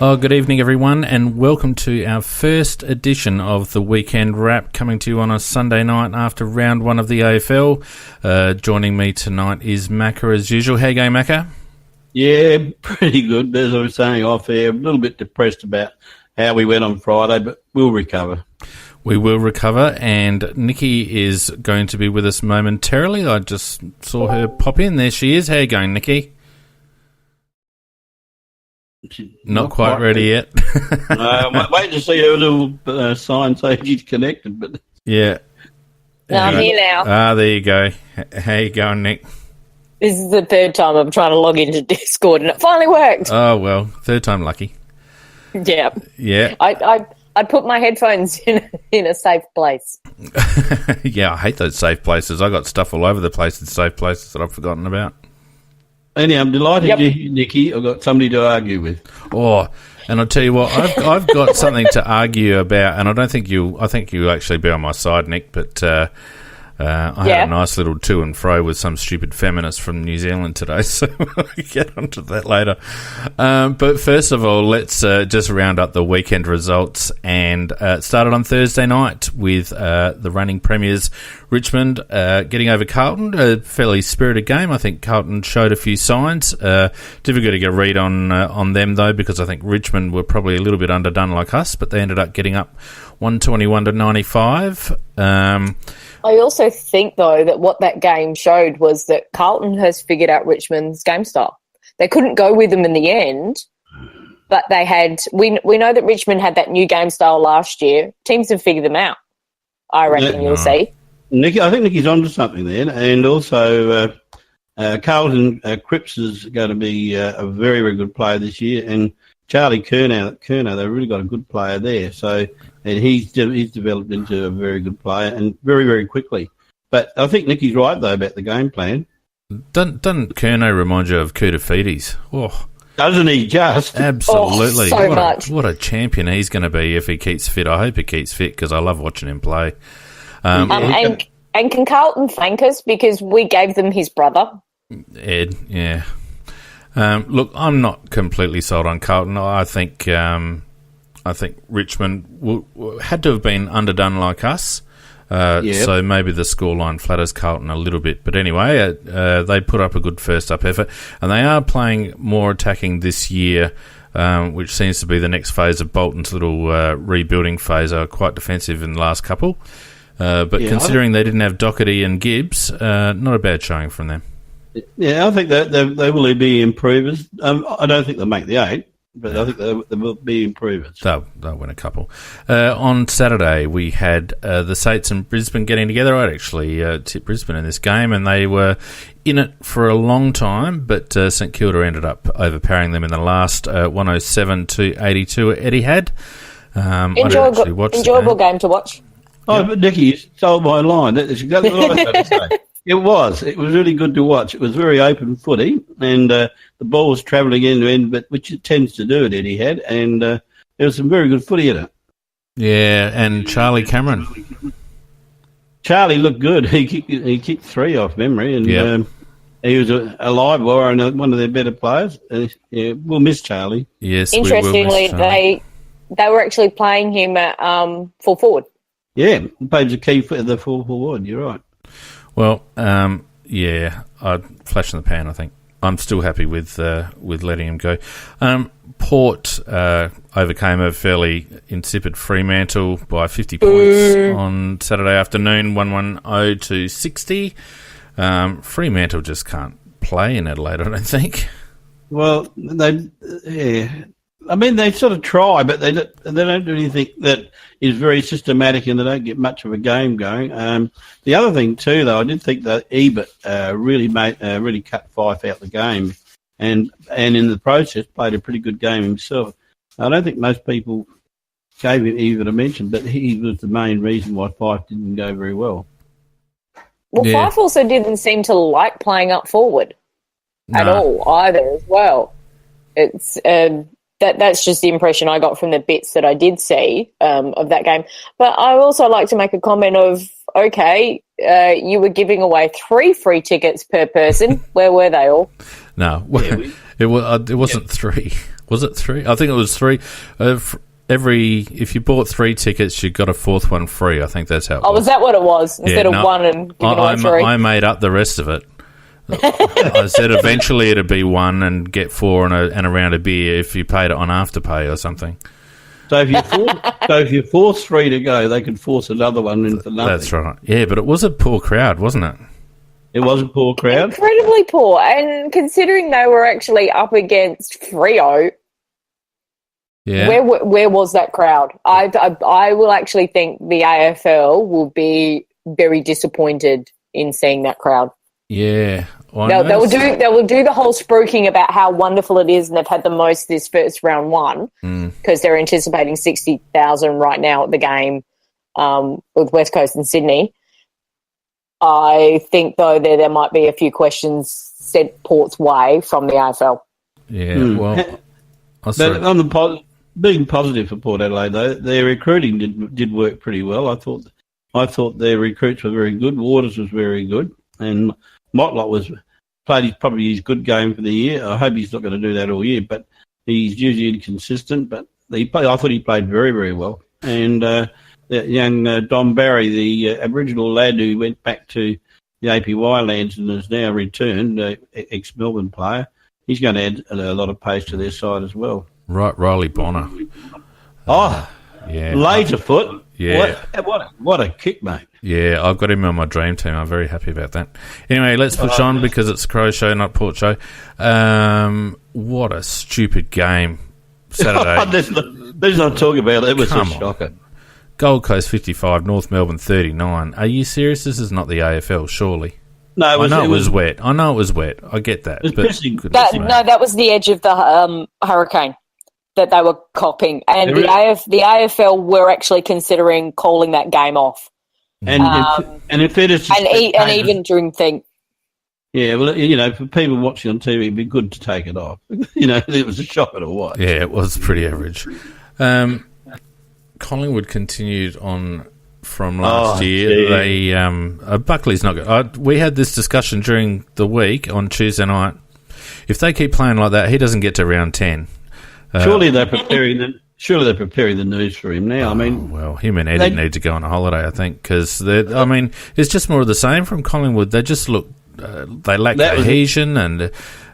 Oh, good evening, everyone, and welcome to our first edition of the Weekend Wrap, coming to you on a Sunday night after round one of the AFL. Joining me tonight is Macca, as usual. How you going, Macca? Yeah, pretty good. As I was saying off air, a little bit depressed about how we went on Friday, but we'll recover. We will recover, and Nikki is going to be with us momentarily. I just saw her pop in. There she is. How you going, Nikki? Not quite ready yet. Wait to see her little sign saying she's connected. But yeah. No, I'm here now. There you go. How you going, Nick? This is the third time I'm trying to log into Discord, and it finally worked. Oh, well, third time lucky. Yeah. Yeah. I put my headphones in a safe place. Yeah, I hate those safe places. I got stuff all over the place in safe places that I've forgotten about. Anyhow, I'm delighted you're here, Nikki. I've got somebody to argue with. Oh, and I'll tell you what, I've got something to argue about, and I think you'll actually be on my side, Nick, but I had a nice little to and fro with some stupid feminist from New Zealand today, so we'll get onto that later. But first of all, let's just round up the weekend results, and it started on Thursday night with the reigning premiers Richmond getting over Carlton. A fairly spirited game. I think Carlton showed a few signs. Difficult to get a read on them, though, because I think Richmond were probably a little bit underdone like us, but they ended up getting up 121-95. I also think, though, that what that game showed was that Carlton has figured out Richmond's game style. They couldn't go with them in the end, but they had. We know that Richmond had that new game style last year. Teams have figured them out. I reckon you'll see. Nikki, I think Nikki's onto something then, and also Carlton Cripps is going to be a very, very good player this year, and Charlie Curnow, they've really got a good player there. So, and he's developed into a very good player and very, very quickly. But I think Nicky's right, though, about the game plan. Doesn't Curnow remind you of Kuta-Fides? Oh, doesn't he just? Absolutely. So much. What a champion he's going to be if he keeps fit. I hope he keeps fit because I love watching him play. And can Carlton thank us because we gave them his brother? Ed, yeah. Look, I'm not completely sold on Carlton. I think Richmond had to have been underdone like us. So maybe the scoreline flatters Carlton a little bit. But anyway, they put up a good first-up effort. And they are playing more attacking this year, which seems to be the next phase of Bolton's little rebuilding phase. They were quite defensive in the last couple. But considering they didn't have Doherty and Gibbs, not a bad showing from them. Yeah, I think that they will be improvers. I don't think they'll make the 8, but I think they will be improvers. They'll win a couple. On Saturday, we had the Saints and Brisbane getting together. I'd actually tipped Brisbane in this game, and they were in it for a long time, but St Kilda ended up overpowering them in the last 107-82 at Etihad. Enjoyable game to watch. Oh, but Nikki, you stole my line. That's exactly what I was going to say. It was really good to watch. It was very open footy, and the ball was travelling end to end, but which it tends to do at Etihad, and there was some very good footy in it. Yeah, and Charlie Cameron. Charlie looked good. He kicked 3 off memory, and he was a live wire and one of their better players. We'll miss Charlie. Yes, interestingly, we will miss Charlie. they were actually playing him at full forward. Yeah, played the key for the full forward. You're right. Well, I'd flash in the pan, I think. I'm still happy with letting him go. Port overcame a fairly insipid Fremantle by 50 points on Saturday afternoon, 110-60. Fremantle just can't play in Adelaide, I don't think. Well, I mean, they sort of try, but they don't do anything that is very systematic, and they don't get much of a game going. The other thing too, though, I did think that Ebert really cut Fife out the game, and in the process played a pretty good game himself. I don't think most people gave him even a mention, but he was the main reason why Fife didn't go very well. Well, Fife also didn't seem to like playing up forward at all either as well. It's that's just the impression I got from the bits that I did see of that game. But I also like to make a comment of, okay, you were giving away 3 free tickets per person. Where were they all? No, it wasn't 3. Was it 3? I think it was 3. If you bought 3 tickets, you got a 4th one free. I think that's how it was. Oh, was that what it was? Instead of 1 and giving away 3? I made up the rest of it. I said eventually it'd be 1 and get 4 and a round of beer if you paid it on Afterpay or something. So if you force 3 to go, they could force another one in for nothing. That's right. Yeah, but it was a poor crowd, wasn't it? It was a poor crowd. Incredibly poor. And considering they were actually up against Freo, where was that crowd? I will actually think the AFL will be very disappointed in seeing that crowd. Yeah. They will do the whole spruiking about how wonderful it is, and they've had the most this first round one because they're anticipating 60,000 right now at the game with West Coast and Sydney. I think, though, there might be a few questions sent Port's way from the AFL. Yeah, well... But on the being positive for Port Adelaide, though, their recruiting did work pretty well. I thought their recruits were very good. Waters was very good, and Motlop played probably his good game for the year. I hope he's not going to do that all year, but he's usually inconsistent. But I thought he played very, very well. And the young Dom Barry, the Aboriginal lad who went back to the APY lands and has now returned, ex-Melbourne player, he's going to add a lot of pace to their side as well. Right, Riley Bonner. Yeah. Later foot. Yeah. What a kick, mate. Yeah, I've got him on my dream team. I'm very happy about that. Anyway, let's push on because it's a Crow show, not Port show. What a stupid game Saturday. Let's not talk about it. It was a shocker. Gold Coast 55, North Melbourne 39. Are you serious? This is not the AFL, surely. No, I know it was wet. I get that. That was the edge of the hurricane that they were copping, and the AFL were actually considering calling that game off. And if it is and even during thing. Yeah, well, for people watching on TV, it'd be good to take it off. It was a shocker to watch. Yeah, it was pretty average. Collingwood continued on from last year. They Buckley's not good. We had this discussion during the week on Tuesday night. If they keep playing like that, he doesn't get to round 10. Surely they're preparing the news for him now. Well, him and Eddie need to go on a holiday, I think, because it's just more of the same from Collingwood. They just look, they lack cohesion, and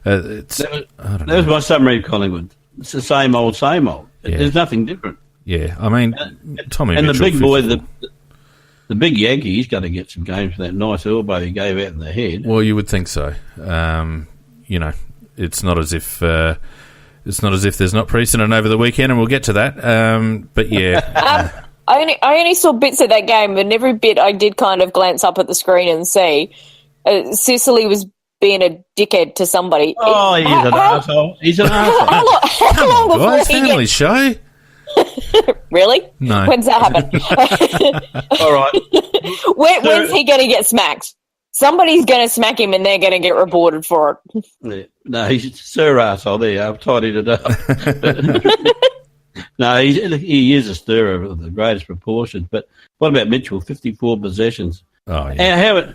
that was my summary of Collingwood. It's the same old, same old. Yeah. There's nothing different. Yeah, Tommy and Mitchell, the big boy, the big Yankee, he's going to get some games for that nice elbow he gave out in the head. Well, you would think so. It's not as if there's not precedent over the weekend, and we'll get to that. But yeah, I only saw bits of that game, and every bit I did kind of glance up at the screen and see Sicily was being a dickhead to somebody. Oh, he's an arsehole. He's an arsehole. Come on, guys, family show. Really? No. When's that happen? All right. When's he going to get smacked? Somebody's going to smack him and they're going to get reported for it. Yeah. No, he's Sir Arsehole there. I've tidied it up. No, he is a stirrer of the greatest proportions. But what about Mitchell? 54 possessions. Oh, yeah.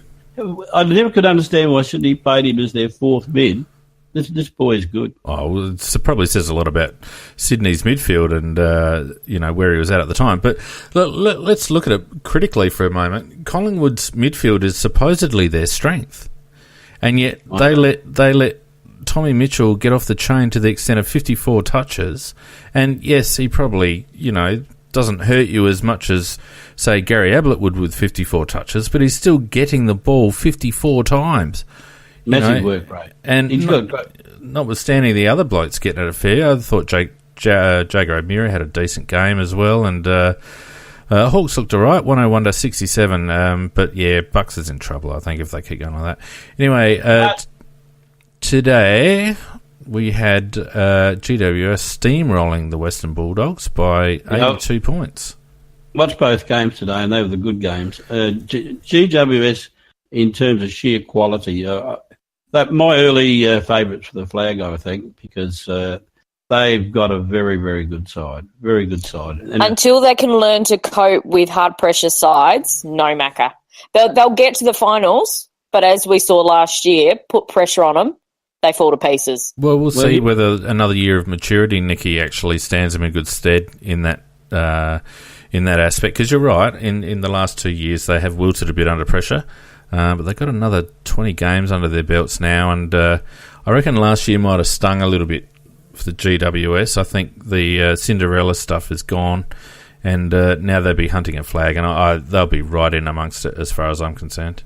I never could understand why Sydney played him as their fourth mid. This boy is good. Oh, well, it probably says a lot about Sydney's midfield and where he was at the time. But let's look at it critically for a moment. Collingwood's midfield is supposedly their strength, and yet they let Tommy Mitchell get off the chain to the extent of 54 touches. And yes, he probably doesn't hurt you as much as say Gary Ablett would with 54 touches, but he's still getting the ball 54 times. Massive work rate. And notwithstanding the other blokes getting it a fair, I thought Jager O'Meara had a decent game as well, and Hawks looked all right, 101 to 67, but yeah, Bucks is in trouble, I think, if they keep going like that. Anyway, today we had GWS steamrolling the Western Bulldogs by 82 points. Watched both games today, and they were the good games. GWS, in terms of sheer quality, my early favourites for the flag, I think, because they've got a very, very good side. Very good side. And until they can learn to cope with hard pressure sides, no macker. They'll get to the finals, but as we saw last year, put pressure on them they fall to pieces. Well, we'll see whether another year of maturity, Nikki, actually stands him in good stead in that aspect. Because you're right, in the last 2 years they have wilted a bit under pressure, but they've got another 20 games under their belts now, and I reckon last year might have stung a little bit for the GWS. I think the Cinderella stuff is gone, and now they'll be hunting a flag, and they'll be right in amongst it as far as I'm concerned.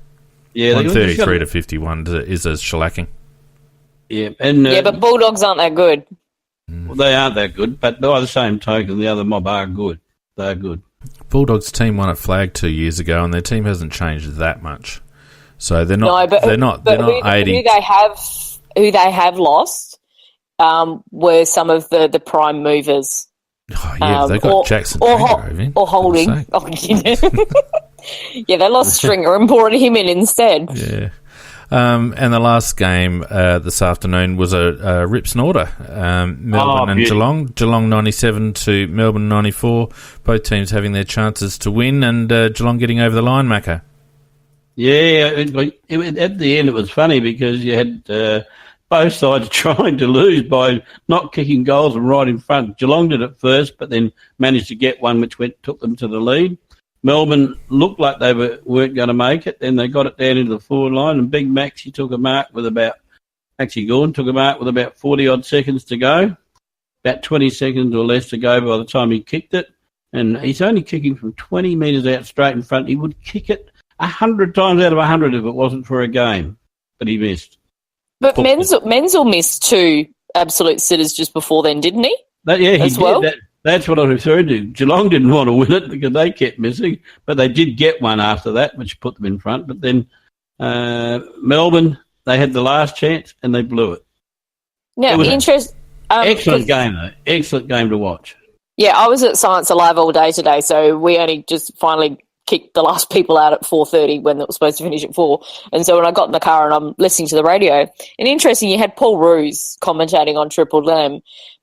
Yeah, 133 to 51 is a shellacking. Yeah, and but Bulldogs aren't that good. Well, they aren't that good, but by the same token, the other mob are good. They're good. Bulldogs team won at flag 2 years ago, and their team hasn't changed that much. So they're not. They're not 80. Who they have lost were some of the prime movers. Oh yeah, they got Jackson or Holding. Oh, yeah, they lost Stringer and brought him in instead. Yeah. And the last game this afternoon was a rip snorter. Melbourne and Geelong. Geelong 97 to Melbourne 94. Both teams having their chances to win, and Geelong getting over the line, Macca. Yeah, at the end it was funny because you had both sides trying to lose by not kicking goals and right in front. Geelong did it first, but then managed to get one which took them to the lead. Melbourne looked like they weren't going to make it. Then they got it down into the forward line, and Big Maxie took a mark with about 40-odd seconds to go, about 20 seconds or less to go by the time he kicked it. And he's only kicking from 20 metres out straight in front. He would kick it 100 times out of 100 if it wasn't for a game, but he missed. But Menzel missed 2 absolute sitters just before then, didn't he? He did. That's what I was referring to. Geelong didn't want to win it because they kept missing, but they did get one after that, which put them in front. But then Melbourne, they had the last chance and they blew it. Now, excellent game, though. Excellent game to watch. Yeah, I was at Science Alive all day today, so we only just finally kicked the last people out at 4:30 when it was supposed to finish at 4. And so when I got in the car and I'm listening to the radio, and interesting, you had Paul Roos commentating on Triple M,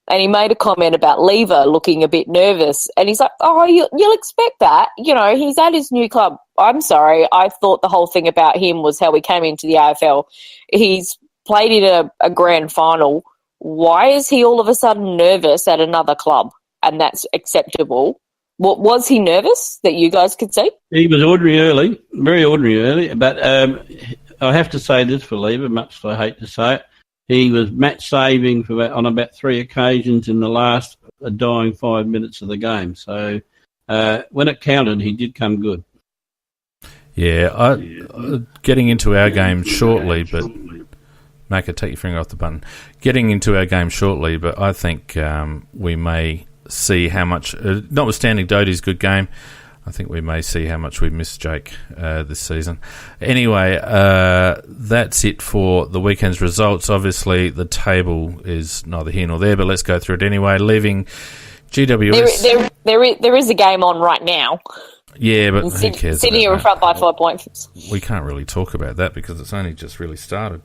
and he made a comment about Lever looking a bit nervous. And he's like, you'll expect that. You know, he's at his new club. I'm sorry. I thought the whole thing about him was how we came into the AFL. He's played in a grand final. Why is he all of a sudden nervous at another club? And that's acceptable. Was he nervous that you guys could see? He was ordinary early, very ordinary early. But I have to say this for Lever, much as I hate to say it. He was match saving on about 3 occasions in the last dying 5 minutes of the game. So when it counted, he did come good. Yeah, getting into our game shortly, but Macca, take your finger off the button. Getting into our game shortly, but I think we may see how much, notwithstanding Doty's good game, I think we may see how much we miss Jake this season. Anyway, that's it for the weekend's results. Obviously, the table is neither here nor there, but let's go through it anyway. Leaving GWS... There is a game on right now. Yeah, but who cares? Sydney are in front by 5 points. We can't really talk about that because it's only just really started.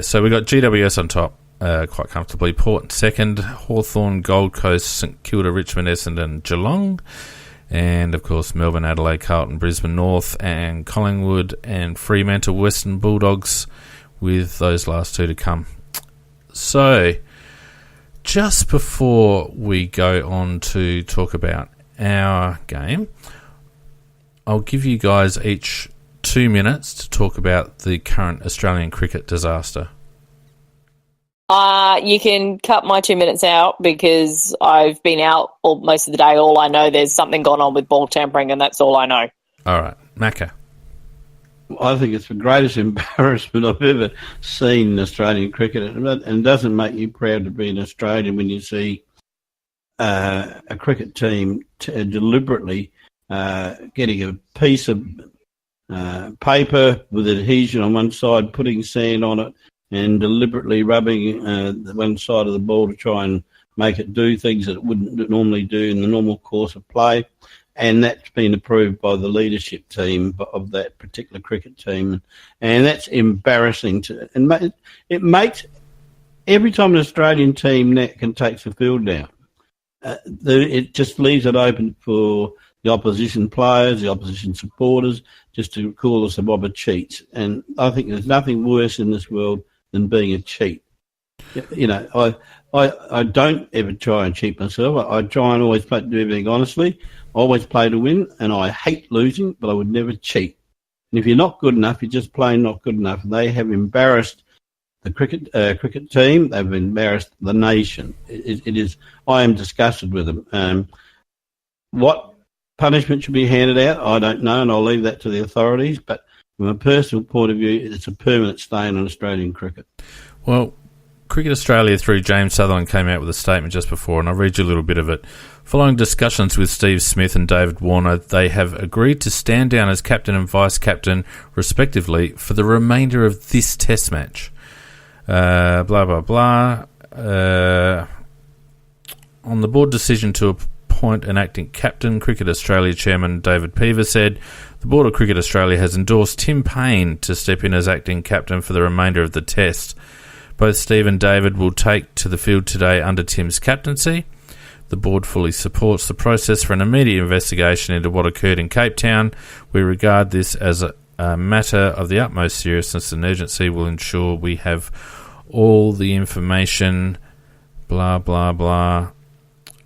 So we got GWS on top. Quite comfortably. Port second, Hawthorn, Gold Coast, St Kilda, Richmond, Essendon, Geelong, and of course Melbourne, Adelaide, Carlton, Brisbane North, and Collingwood and Fremantle, Western Bulldogs, with those last 2 to come. So, just before we go on to talk about our game, I'll give you guys each 2 minutes to talk about the current Australian cricket disaster. You can cut my 2 minutes out because I've been out most of the day. All I know, there's something going on with ball tampering, and that's all I know. All right. Macca. I think it's the greatest embarrassment I've ever seen in Australian cricket, and it doesn't make you proud to be an Australian when you see a cricket team deliberately getting a piece of paper with adhesion on one side, putting sand on it, and deliberately rubbing the one side of the ball to try and make it do things that it wouldn't normally do in the normal course of play. And that's been approved by the leadership team of that particular cricket team. And that's embarrassing. It makes every time an Australian team can take the field down, it just leaves it open for the opposition players, the opposition supporters, just to call us a mob of cheats. And I think there's nothing worse in this world than being a cheat. You know, I don't ever try and cheat myself. I try and always do everything honestly. I always play to win, and I hate losing, but I would never cheat. And if you're not good enough, you're just plain not good enough. And they have embarrassed the cricket team. They've embarrassed the nation. It is. I am disgusted with them. What punishment should be handed out, I don't know, and I'll leave that to the authorities. But from a personal point of view, it's a permanent stain on Australian cricket. Well, Cricket Australia through James Sutherland came out with a statement just before, and I'll read you a little bit of it. Following discussions with Steve Smith and David Warner, they have agreed to stand down as captain and vice-captain, respectively, for the remainder of this test match. Blah, blah, blah. On the board decision to appoint an acting captain, Cricket Australia chairman David Peever said, the Board of Cricket Australia has endorsed Tim Payne to step in as acting captain for the remainder of the test. Both Steve and David will take to the field today under Tim's captaincy. The board fully supports the process for an immediate investigation into what occurred in Cape Town. We regard this as a matter of the utmost seriousness and urgency. Will ensure we have all the information, blah, blah, blah.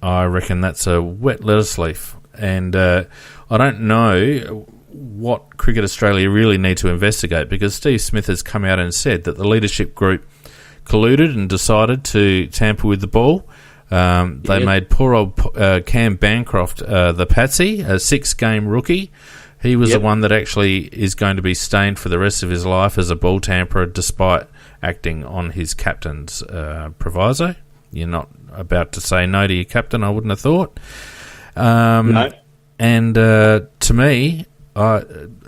I reckon that's a wet lettuce leaf. And I don't know what Cricket Australia really need to investigate, because Steve Smith has come out and said that the leadership group colluded and decided to tamper with the ball. They made poor old Cam Bancroft the patsy, a 6-game rookie. He was the one that actually is going to be stained for the rest of his life as a ball tamperer, despite acting on his captain's proviso. You're not about to say no to your captain, I wouldn't have thought. No. And to me,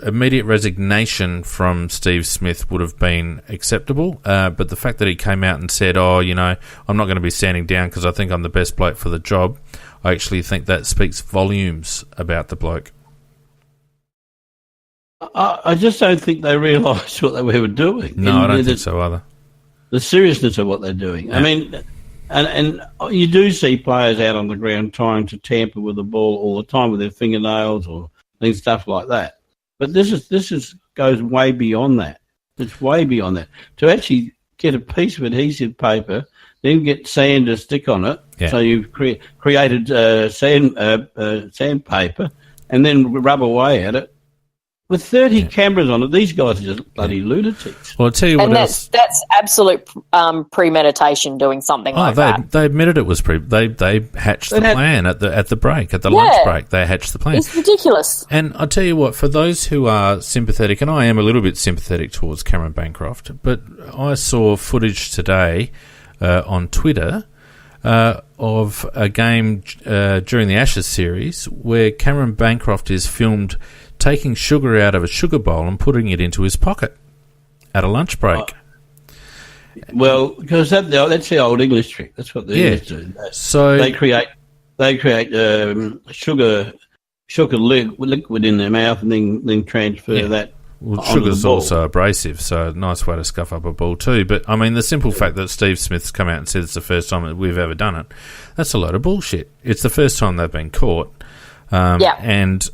immediate resignation from Steve Smith would have been acceptable, but the fact that he came out and said, I'm not going to be standing down because I think I'm the best bloke for the job, I actually think that speaks volumes about the bloke. I just don't think they realised what they were doing. No, I don't think so either. The seriousness of what they're doing. Yeah. I mean, and you do see players out on the ground trying to tamper with the ball all the time with their fingernails or and stuff like that. But this goes way beyond that. It's way beyond that. To actually get a piece of adhesive paper, then get sand to stick on it, so you've created sandpaper, and then rub away at it. With 30 cameras on it, these guys are just bloody lunatics. Well, I'll tell you what else. That's absolute premeditation, doing something like that. They admitted it was They hatched the plan at the break, at the lunch break. They hatched the plan. It's ridiculous. And I'll tell you what, for those who are sympathetic, and I am a little bit sympathetic towards Cameron Bancroft, but I saw footage today on Twitter of a game during the Ashes series where Cameron Bancroft is filmed taking sugar out of a sugar bowl and putting it into his pocket at a lunch break. Well, because that's the old English trick. That's what the English do. So they create sugar liquid in their mouth and then transfer that. Well, sugar's also abrasive, so a nice way to scuff up a ball too. But, I mean, the simple fact that Steve Smith's come out and said it's the first time that we've ever done it, that's a load of bullshit. It's the first time they've been caught. And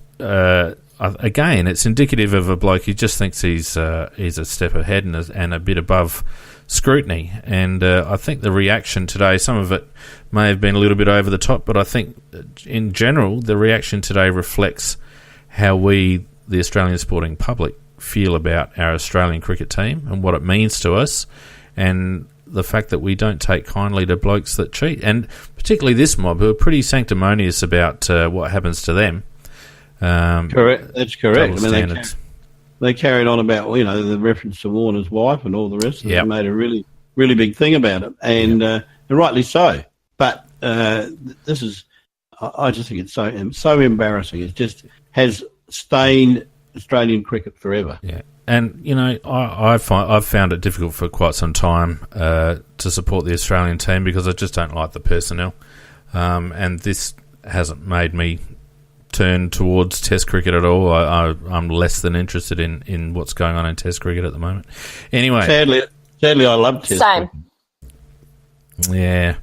again, it's indicative of a bloke who just thinks he's a step ahead and a bit above scrutiny. And I think the reaction today, some of it may have been a little bit over the top, but I think in general the reaction today reflects how we, the Australian sporting public, feel about our Australian cricket team and what it means to us, and the fact that we don't take kindly to blokes that cheat, and particularly this mob who are pretty sanctimonious about what happens to them. Correct. That's correct. I mean, they carried on about the reference to Warner's wife and all the rest. They made a really, really big thing about it, and rightly so. But this is, I just think it's so embarrassing. It just has stained Australian cricket forever. Yeah, and I've found it difficult for quite some time to support the Australian team because I just don't like the personnel, and this hasn't made me turn towards Test cricket at all. I'm less than interested in what's going on in Test cricket at the moment. Anyway, sadly, I love Test cricket. Yeah.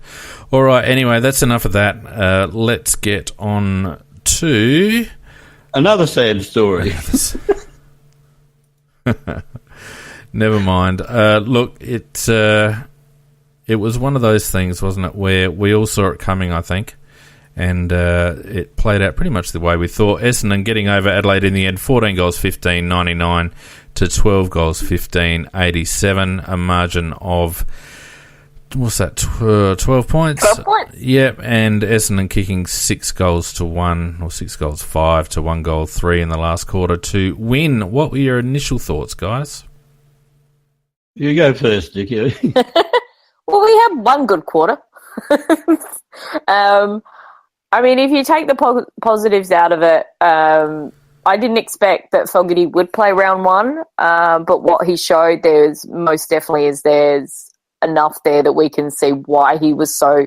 All right. Anyway, that's enough of that. Let's get on to Another sad story. Never mind. Look, it was one of those things, wasn't it, where we all saw it coming, I think, and it played out pretty much the way we thought. Essendon getting over Adelaide in the end, 14 goals, 15, 99 to 12 goals, 15, 87, a margin of, what's that, 12 points? 12 points. Yep, and Essendon kicking 6 goals to 1, or 6 goals 5 to 1 goal 3 in the last quarter to win. What were your initial thoughts, guys? You go first, Nikki. Well, we had one good quarter. I mean, if you take the positives out of it, I didn't expect that Fogarty would play round one, but what he showed, there's enough there that we can see why he was so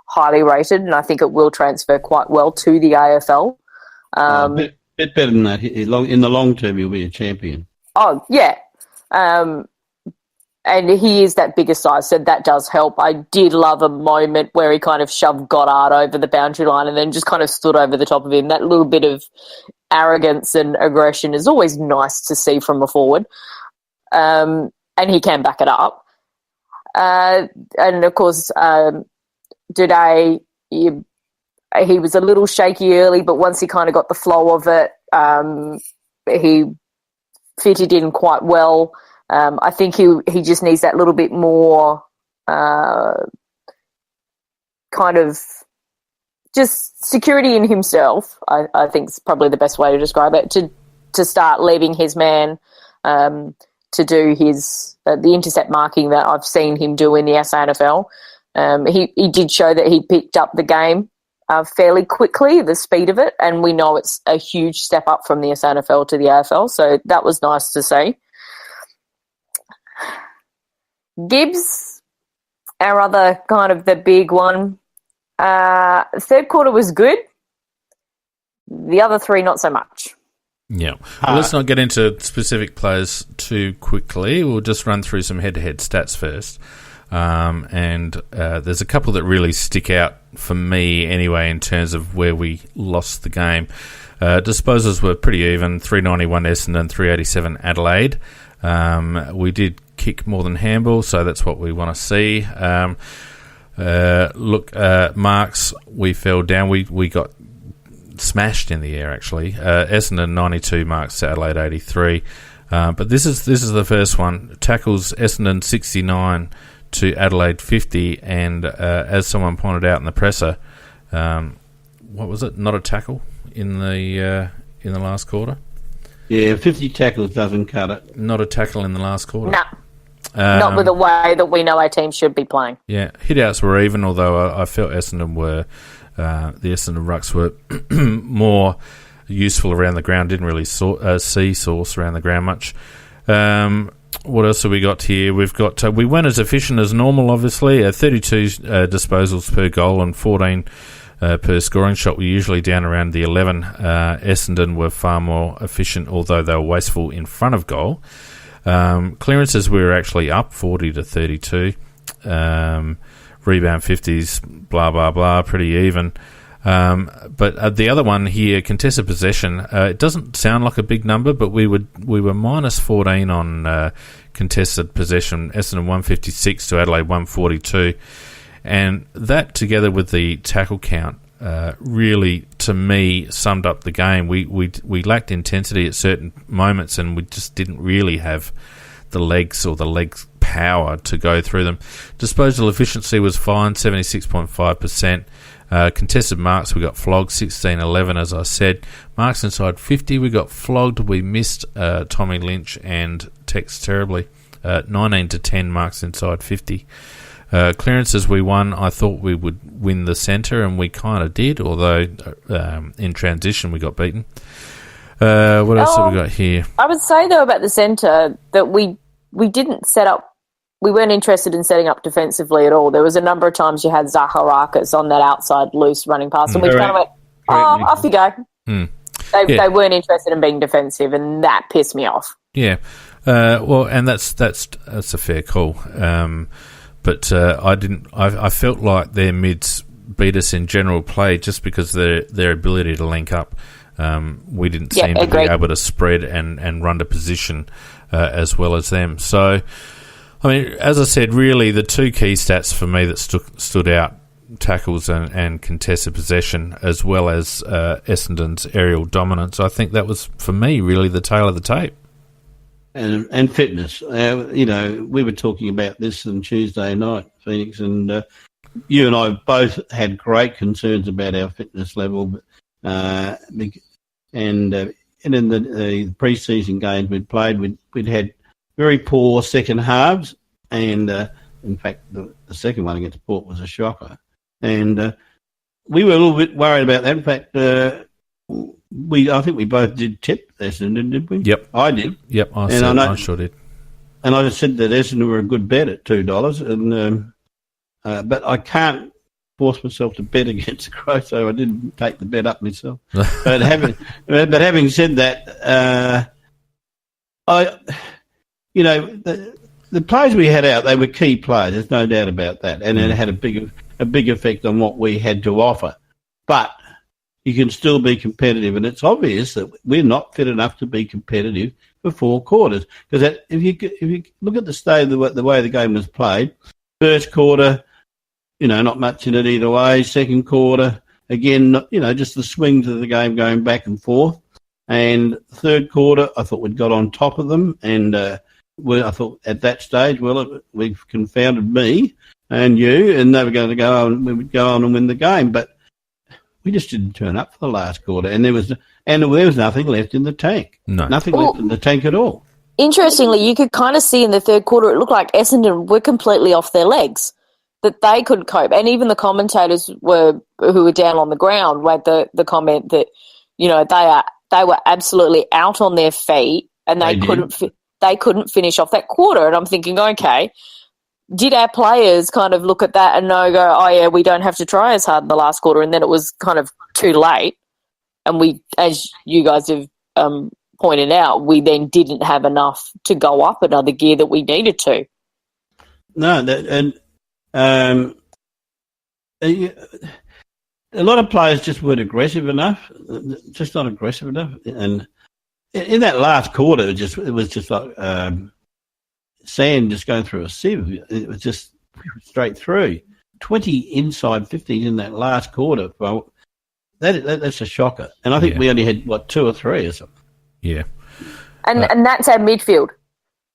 highly rated, and I think it will transfer quite well to the AFL. Bit better than that. In the long term, he'll be a champion. Oh, yeah. And he is that bigger size, so that does help. I did love a moment where he kind of shoved Goddard over the boundary line and then just kind of stood over the top of him. That little bit of arrogance and aggression is always nice to see from a forward. And he can back it up. And, of course, today he was a little shaky early, but once he kind of got the flow of it, he fitted in quite well. I think he just needs that little bit more kind of just security in himself, I think is probably the best way to describe it, to start leaving his man to do his the intercept marking that I've seen him do in the SANFL. He did show that he picked up the game fairly quickly, the speed of it, and we know it's a huge step up from the SANFL to the AFL, so that was nice to see. Gibbs, our other kind of the big one. Third quarter was good. The other three, not so much. Yeah. Well, let's not get into specific players too quickly. We'll just run through some head-to-head stats first. And there's a couple that really stick out for me anyway in terms of where we lost the game. Disposals were pretty even, 391 Essendon, 387 Adelaide. We did kick more than handball, so that's what we want to see. Marks, we fell down. We got smashed in the air, actually. Essendon 92 marks to Adelaide 83. But this is the first one. Tackles, Essendon 69 to Adelaide 50, and as someone pointed out in the presser, what was it? Not a tackle in the last quarter. Yeah, 50 tackles doesn't cut it. Not a tackle in the last quarter. No. Not with the way that we know our team should be playing. Yeah, hit-outs were even, although I felt Essendon the Essendon rucks were more useful around the ground. Didn't really see Sauce around the ground much. What else have we got here? We've got we weren't as efficient as normal, obviously. 32 disposals per goal and 14 per scoring shot. We're usually down around the 11. Essendon were far more efficient, although they were wasteful in front of goal. Clearances we were actually up 40 to 32. Rebound 50s, blah blah blah, pretty even. But the other one here, contested possession, it doesn't sound like a big number, but we were minus 14 on contested possession. Essendon 156 to Adelaide 142, and that together with the tackle count really, to me, summed up the game. We lacked intensity at certain moments, and we just didn't really have the legs or the leg power to go through them. Disposal efficiency was fine, 76.5%. Contested marks, we got flogged 16-11, as I said. Marks inside 50, we got flogged. We missed Tommy Lynch and Tex terribly. 19-10 marks inside 50. Clearances we won. I thought we would win the centre, and we kind of did, although in transition we got beaten. What else have we got here? I would say, though, about the centre that we didn't set up. We weren't interested in setting up defensively at all. There was a number of times you had Zaharakis on that outside loose running pass, and we kind of went, off you go. They weren't interested in being defensive, and that pissed me off. Yeah. Well, and that's a fair call. But I felt like their mids beat us in general play just because their ability to link up We didn't seem to be able to spread and run to position as well as them. So, I mean, as I said, really the two key stats for me that stood out, tackles and contested possession, as well as Essendon's aerial dominance. I think that was, for me, really the tail of the tape. And fitness. We were talking about this on Tuesday night, Phoenix, and you and I both had great concerns about our fitness level. And in the pre-season games we'd played, we'd had very poor second halves, and in fact, the second one against Port was a shocker. And we were a little bit worried about that. In fact, I think we both did tip Essendon, did we? Yep. I did. Yep, I sure did. And I just said that Essendon were a good bet at $2, and but I can't force myself to bet against the Crow, so I didn't take the bet up myself. But having said that, the players we had out, they were key players. There's no doubt about that, and it had a big effect on what we had to offer. But you can still be competitive, and it's obvious that we're not fit enough to be competitive for four quarters. Because if you look at the state of the way the game was played, first quarter, not much in it either way. Second quarter, again, just the swings of the game going back and forth. And third quarter, I thought we'd got on top of them, and I thought at that stage, we've confounded me and you, and they were going to go on. We would go on and win the game, but we just didn't turn up for the last quarter, and there was nothing left in the tank. No, nothing left in the tank at all. Interestingly, you could kind of see in the third quarter, it looked like Essendon were completely off their legs, that they couldn't cope, and even the commentators who were down on the ground made the comment that they were absolutely out on their feet, and they couldn't finish off that quarter. And I'm thinking, okay, did our players kind of look at that and go, oh yeah, we don't have to try as hard in the last quarter, and then it was kind of too late, and we, as you guys have pointed out, we then didn't have enough to go up another gear that we needed to. No, a lot of players just weren't aggressive enough, just not aggressive enough. And in that last quarter, it was just like sand just going through a sieve. It was just straight through. 20 inside 50s in that last quarter. Well, that's a shocker. And I think we only had, 2 or 3 or something. Yeah. And that's our midfield.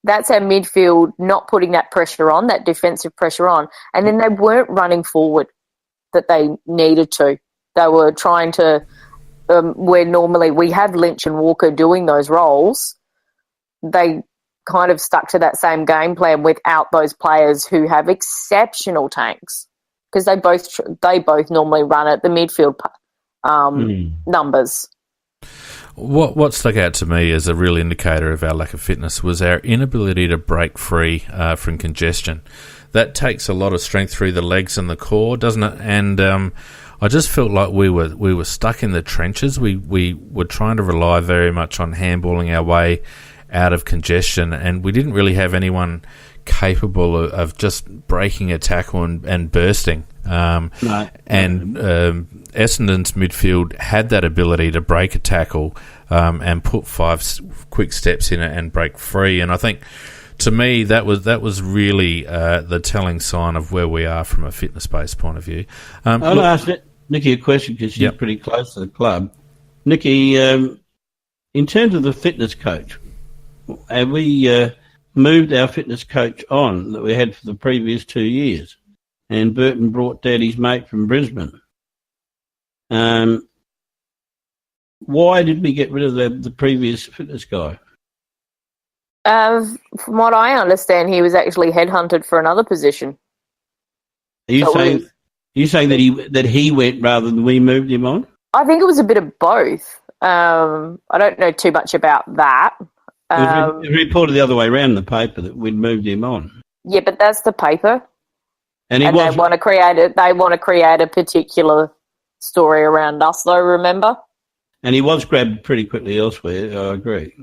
That's our midfield not putting that pressure on, that defensive pressure on. And then they weren't running forward that they needed to. They were trying to, where normally we have Lynch and Walker doing those roles, they kind of stuck to that same game plan without those players who have exceptional tanks, because they both normally run at the midfield numbers. What stuck out to me as a real indicator of our lack of fitness was our inability to break free from congestion. That takes a lot of strength through the legs and the core, doesn't it? And I just felt like we were stuck in the trenches. We were trying to rely very much on handballing our way out of congestion, and we didn't really have anyone capable of just breaking a tackle and bursting. Essendon's midfield had that ability to break a tackle and put 5 quick steps in it and break free. And I think, to me, that was really the telling sign of where we are from a fitness-based point of view. I'll ask Nikki a question, because she's pretty close to the club. Nikki, in terms of the fitness coach, have we moved our fitness coach on that we had for the previous 2 years? And Burton brought Daddy's mate from Brisbane. Why did we get rid of the previous fitness guy? From what I understand, he was actually headhunted for another position. Are you saying that he went rather than we moved him on? I think it was a bit of both. I don't know too much about that. It was reported the other way around in the paper that we'd moved him on. Yeah, but that's the paper. And they want to create it. They want to create a particular story around us, though. Remember? And he was grabbed pretty quickly elsewhere. I agree.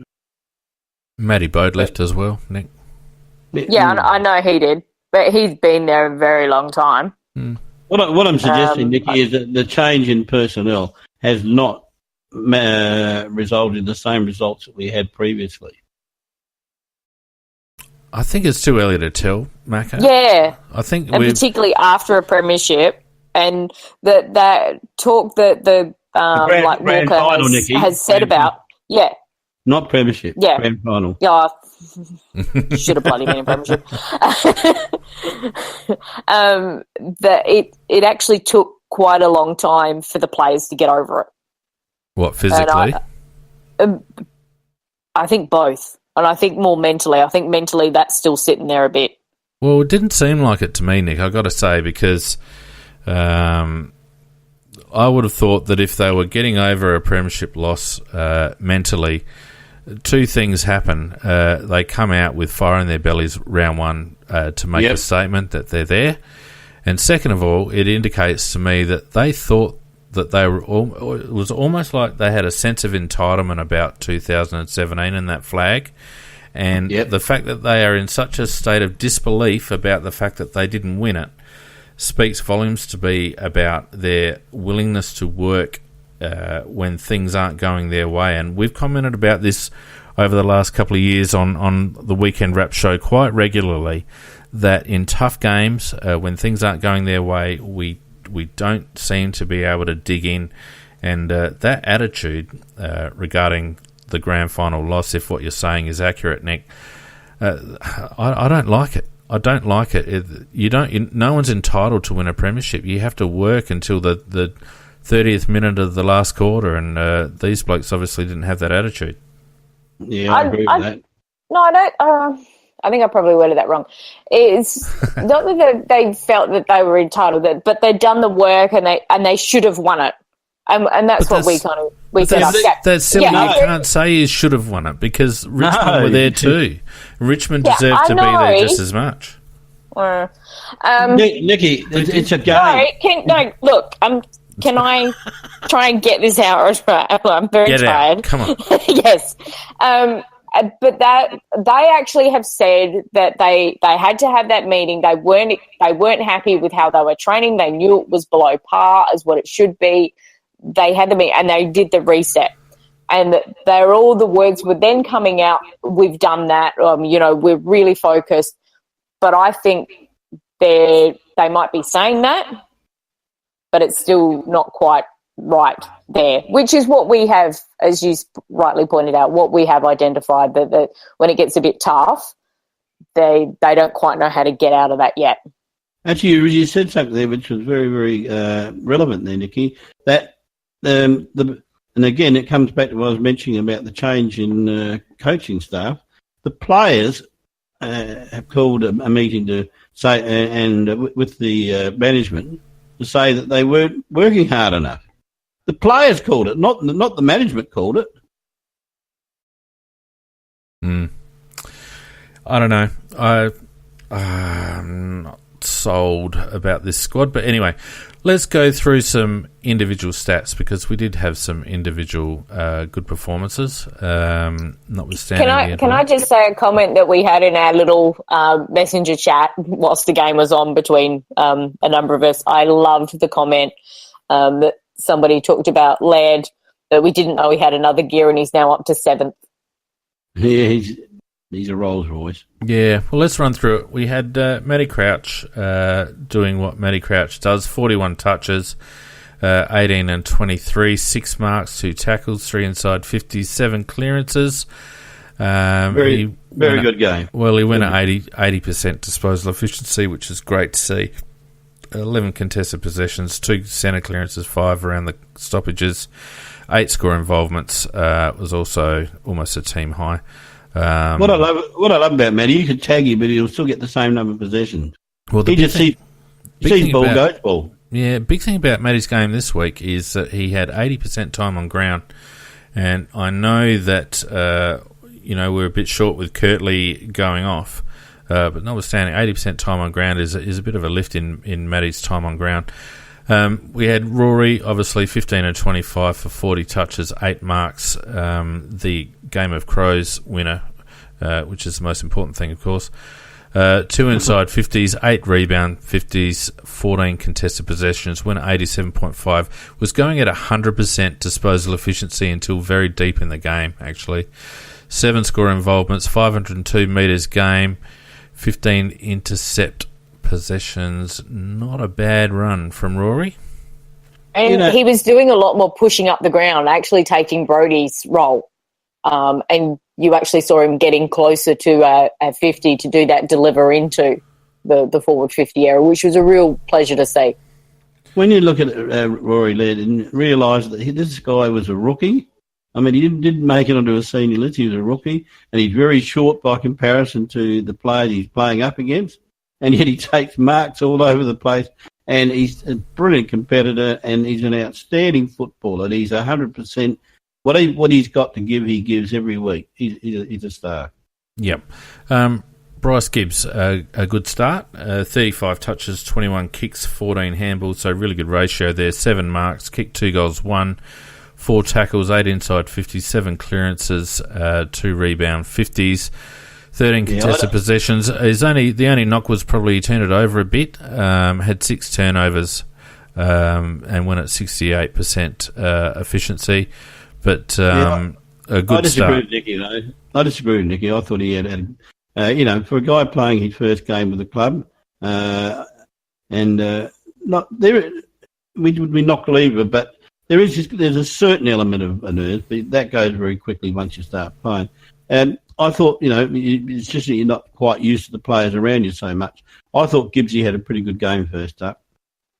Matty Bode left as well, Nick. Yeah, I know he did, but he's been there a very long time. What I'm suggesting, Nikki, is that the change in personnel has not result in the same results that we had previously? I think it's too early to tell, Macca. Yeah. I think and particularly after a premiership, and that talk that the grand Walker final, Nikki. has said about, not premiership, grand final. Yeah, should have bloody been a premiership. That it actually took quite a long time for the players to get over it. What, physically? I think both. And I think more mentally. I think mentally that's still sitting there a bit. Well, it didn't seem like it to me, Nick, I've got to say, because I would have thought that if they were getting over a premiership loss mentally, two things happen. They come out with fire in their bellies round one to make a statement that they're there. And second of all, it indicates to me that they thought that they were it was almost like they had a sense of entitlement about 2017 and that flag, and the fact that they are in such a state of disbelief about the fact that they didn't win it speaks volumes to be about their willingness to work when things aren't going their way. And we've commented about this over the last couple of years on the Weekend Wrap show quite regularly, that in tough games, when things aren't going their way, we don't seem to be able to dig in, and that attitude regarding the grand final loss, if what you're saying is accurate, Nick, I don't like it. I don't like it. No one's entitled to win a premiership. You have to work until the 30th minute of the last quarter, and these blokes obviously didn't have that attitude. Yeah, I agree with that. No, I don't. I think I probably worded that wrong. It's not that they felt that they were entitled, but they'd done the work and they should have won it, and that's what we set up. That's silly. You can't say you should have won it because Richmond were there too. Richmond deserved to be there just as much. Nikki, it's a game. Look. Can I try and get this out? I'm very tired. Out. Come on. Yes. But that they actually have said that they had to have that meeting. They weren't happy with how they were training. They knew it was below par as what it should be. They had the meeting and they did the reset. And all the words were then coming out. We've done that. We're really focused. But I think they might be saying that, but it's still not quite right there, which is what we have, as you rightly pointed out, what we have identified, that when it gets a bit tough, they don't quite know how to get out of that yet. Actually, you said something there which was very, very relevant there, Nikki, that and again, it comes back to what I was mentioning about the change in coaching staff. The players have called a meeting to say, with the management, to say that they weren't working hard enough. The players called it, not the management called it. I don't know. I'm not sold about this squad. But anyway, let's go through some individual stats because we did have some individual good performances, notwithstanding. Can I just say a comment that we had in our little messenger chat whilst the game was on between a number of us? I loved the comment that somebody talked about Laird, that we didn't know he had another gear and he's now up to 7th. Yeah, he's a Rolls Royce. Yeah, well, let's run through it. We had Matty Crouch doing what Matty Crouch does, 41 touches, 18 and 23, 6 marks, 2 tackles, 3 inside 57 clearances. Very good game. Well, he went at 80% disposal efficiency, which is great to see. 11 contested possessions, 2 centre clearances, 5 around the stoppages, 8 score involvements. Was also almost a team high. What I love about Matty, you could tag him, but he'll still get the same number of possessions. Well, he just sees ball, goes ball. Yeah, big thing about Matty's game this week is that he had 80% time on ground, and I know that we're a bit short with Kirtley going off. But notwithstanding, 80% time on ground is a bit of a lift in Matty's time on ground. We had Rory, obviously, 15 and 25 for 40 touches, 8 marks. The Game of Crows winner, which is the most important thing, of course. 2 inside 50s, 8 rebound 50s, 14 contested possessions, went 87.5, was going at 100% disposal efficiency until very deep in the game, actually. 7 score involvements, 502 metres game, 15 intercept possessions. Not a bad run from Rory. And he was doing a lot more pushing up the ground, actually taking Brodie's role. And you actually saw him getting closer to a 50 to do that deliver into the forward 50 area, which was a real pleasure to see. When you look at Rory Laird and realise that this guy was a rookie, I mean, he didn't make it onto a senior list. He was a rookie, and he's very short by comparison to the players he's playing up against, and yet he takes marks all over the place, and he's a brilliant competitor, and he's an outstanding footballer. And he's 100%. What he's got to give, he gives every week. He's a star. Yep. Bryce Gibbs, a good start. 35 touches, 21 kicks, 14 handballs, so really good ratio there. 7 marks, kicked 2 goals, 1, 4 tackles, 8 inside 50s, 7 clearances, 2 rebound 50s, 13 contested possessions. The only knock was probably he turned it over a bit. Had 6 turnovers and went at 68% efficiency. But a good start. I disagree with Nicky. I thought he had for a guy playing his first game with the club, we would be not believer, but there's a certain element of nerves, but that goes very quickly once you start playing. And I thought, it's just that you're not quite used to the players around you so much. I thought Gibbsy had a pretty good game first up.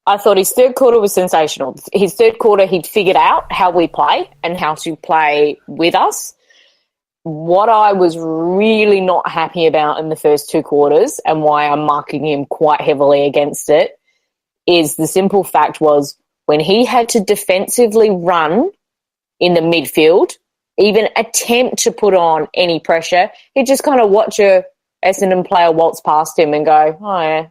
I thought his third quarter was sensational. His third quarter, he'd figured out how we play and how to play with us. What I was really not happy about in the first 2 quarters, and why I'm marking him quite heavily against it, is the simple fact was when he had to defensively run in the midfield, even attempt to put on any pressure, he'd just kind of watch a Essendon player waltz past him and go, oh, yeah.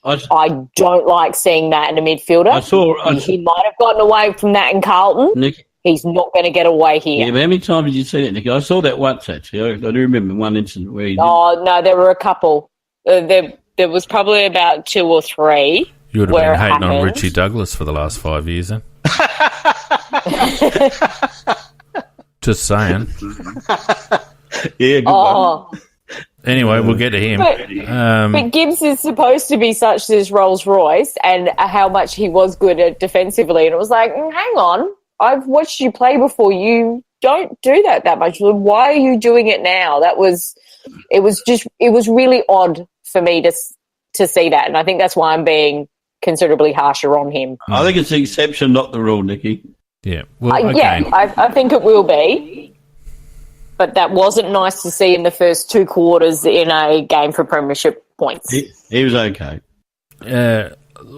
I don't like seeing that in a midfielder. He might have gotten away from that in Carlton. Nick, he's not going to get away here. Yeah, but how many times did you see that, Nicky? I saw that once, actually. I do remember one incident where he did. Oh, no, there were a couple. There was probably about 2 or 3. You would have been hating on Richie Douglas for the last 5 years, then. Just saying. Yeah, good one. Anyway, we'll get to him. But Gibbs is supposed to be such this Rolls Royce, and how much he was good at defensively. And it was like, hang on, I've watched you play before. You don't do that much. Why are you doing it now? It was really odd for me to see that. And I think that's why I'm being considerably harsher on him. I think it's the exception, not the rule, Nicky. Yeah. Well, okay. Yeah, I think it will be. But that wasn't nice to see in the first 2 quarters in a game for premiership points. He was okay.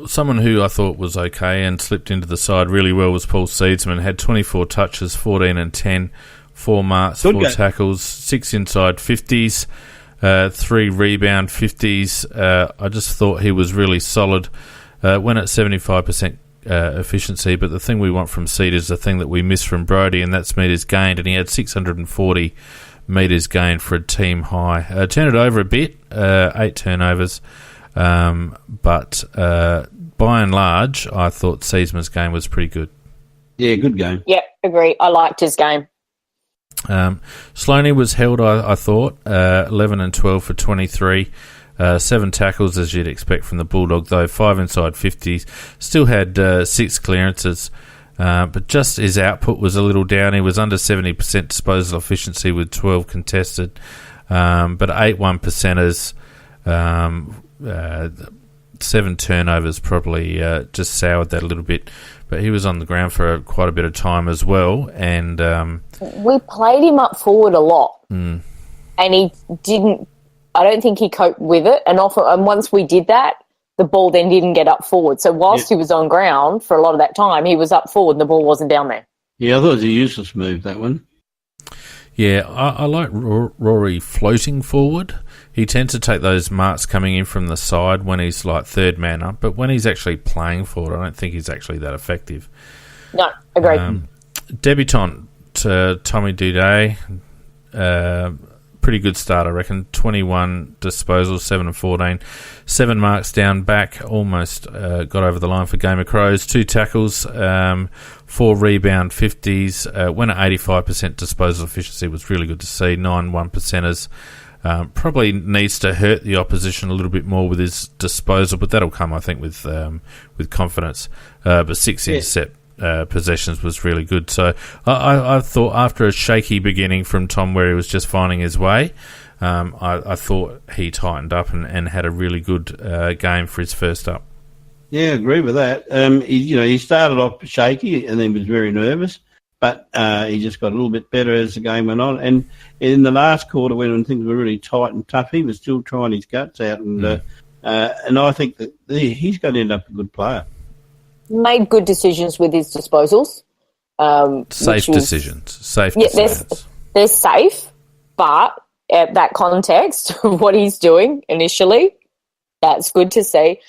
Someone who I thought was okay and slipped into the side really well was Paul Seedsman. Had 24 touches, 14 and 10, 4 marks, 4 tackles, 6 inside 50s, 3 rebound 50s. I just thought he was really solid. Went at 75% efficiency, but the thing we want from Seed is the thing that we miss from Brodie, and that's metres gained, and he had 640 metres gained for a team high. Turned it over a bit, 8 turnovers, but by and large, I thought Seedsman's game was pretty good. Yeah, good game. Yeah, agree. I liked his game. Sloaney was held, I thought, 11 and 12 for 23. 7 tackles, as you'd expect from the Bulldog, though 5 inside 50s. Still had 6 clearances, but just his output was a little down. He was under 70% disposal efficiency with 12 contested, but 8 1-percenters, 7 turnovers probably just soured that a little bit. But he was on the ground for quite a bit of time as well. And we played him up forward a lot, and he didn't. I don't think he coped with it, and once we did that, the ball then didn't get up forward. So whilst he was on ground for a lot of that time, he was up forward and the ball wasn't down there. Yeah, I thought it was a useless move, that one. Yeah, I like Rory floating forward. He tends to take those marks coming in from the side when he's like third man up, but when he's actually playing forward, I don't think he's actually that effective. No, agreed. Debutant Tommy Duday, pretty good start, I reckon. 21 disposals, 7 of 14. 7 marks down back, almost got over the line for Game of Crows. 2 tackles, 4 rebound 50s. Went at 85% disposal efficiency, was really good to see. 9 1-percenters. Probably needs to hurt the opposition a little bit more with his disposal, but that'll come, I think, with confidence. But 6 intercept possessions was really good. So I thought after a shaky beginning from Tom where he was just finding his way, I thought he tightened up and had a really good game for his first up. Yeah, I agree with that. He started off shaky and then was very nervous, but he just got a little bit better as the game went on. And in the last quarter, when things were really tight and tough, he was still trying his guts out. And I think that he's going to end up a good player. Made good decisions with his disposals. Safe decisions. They're safe, but at that context of what he's doing initially, that's good to see.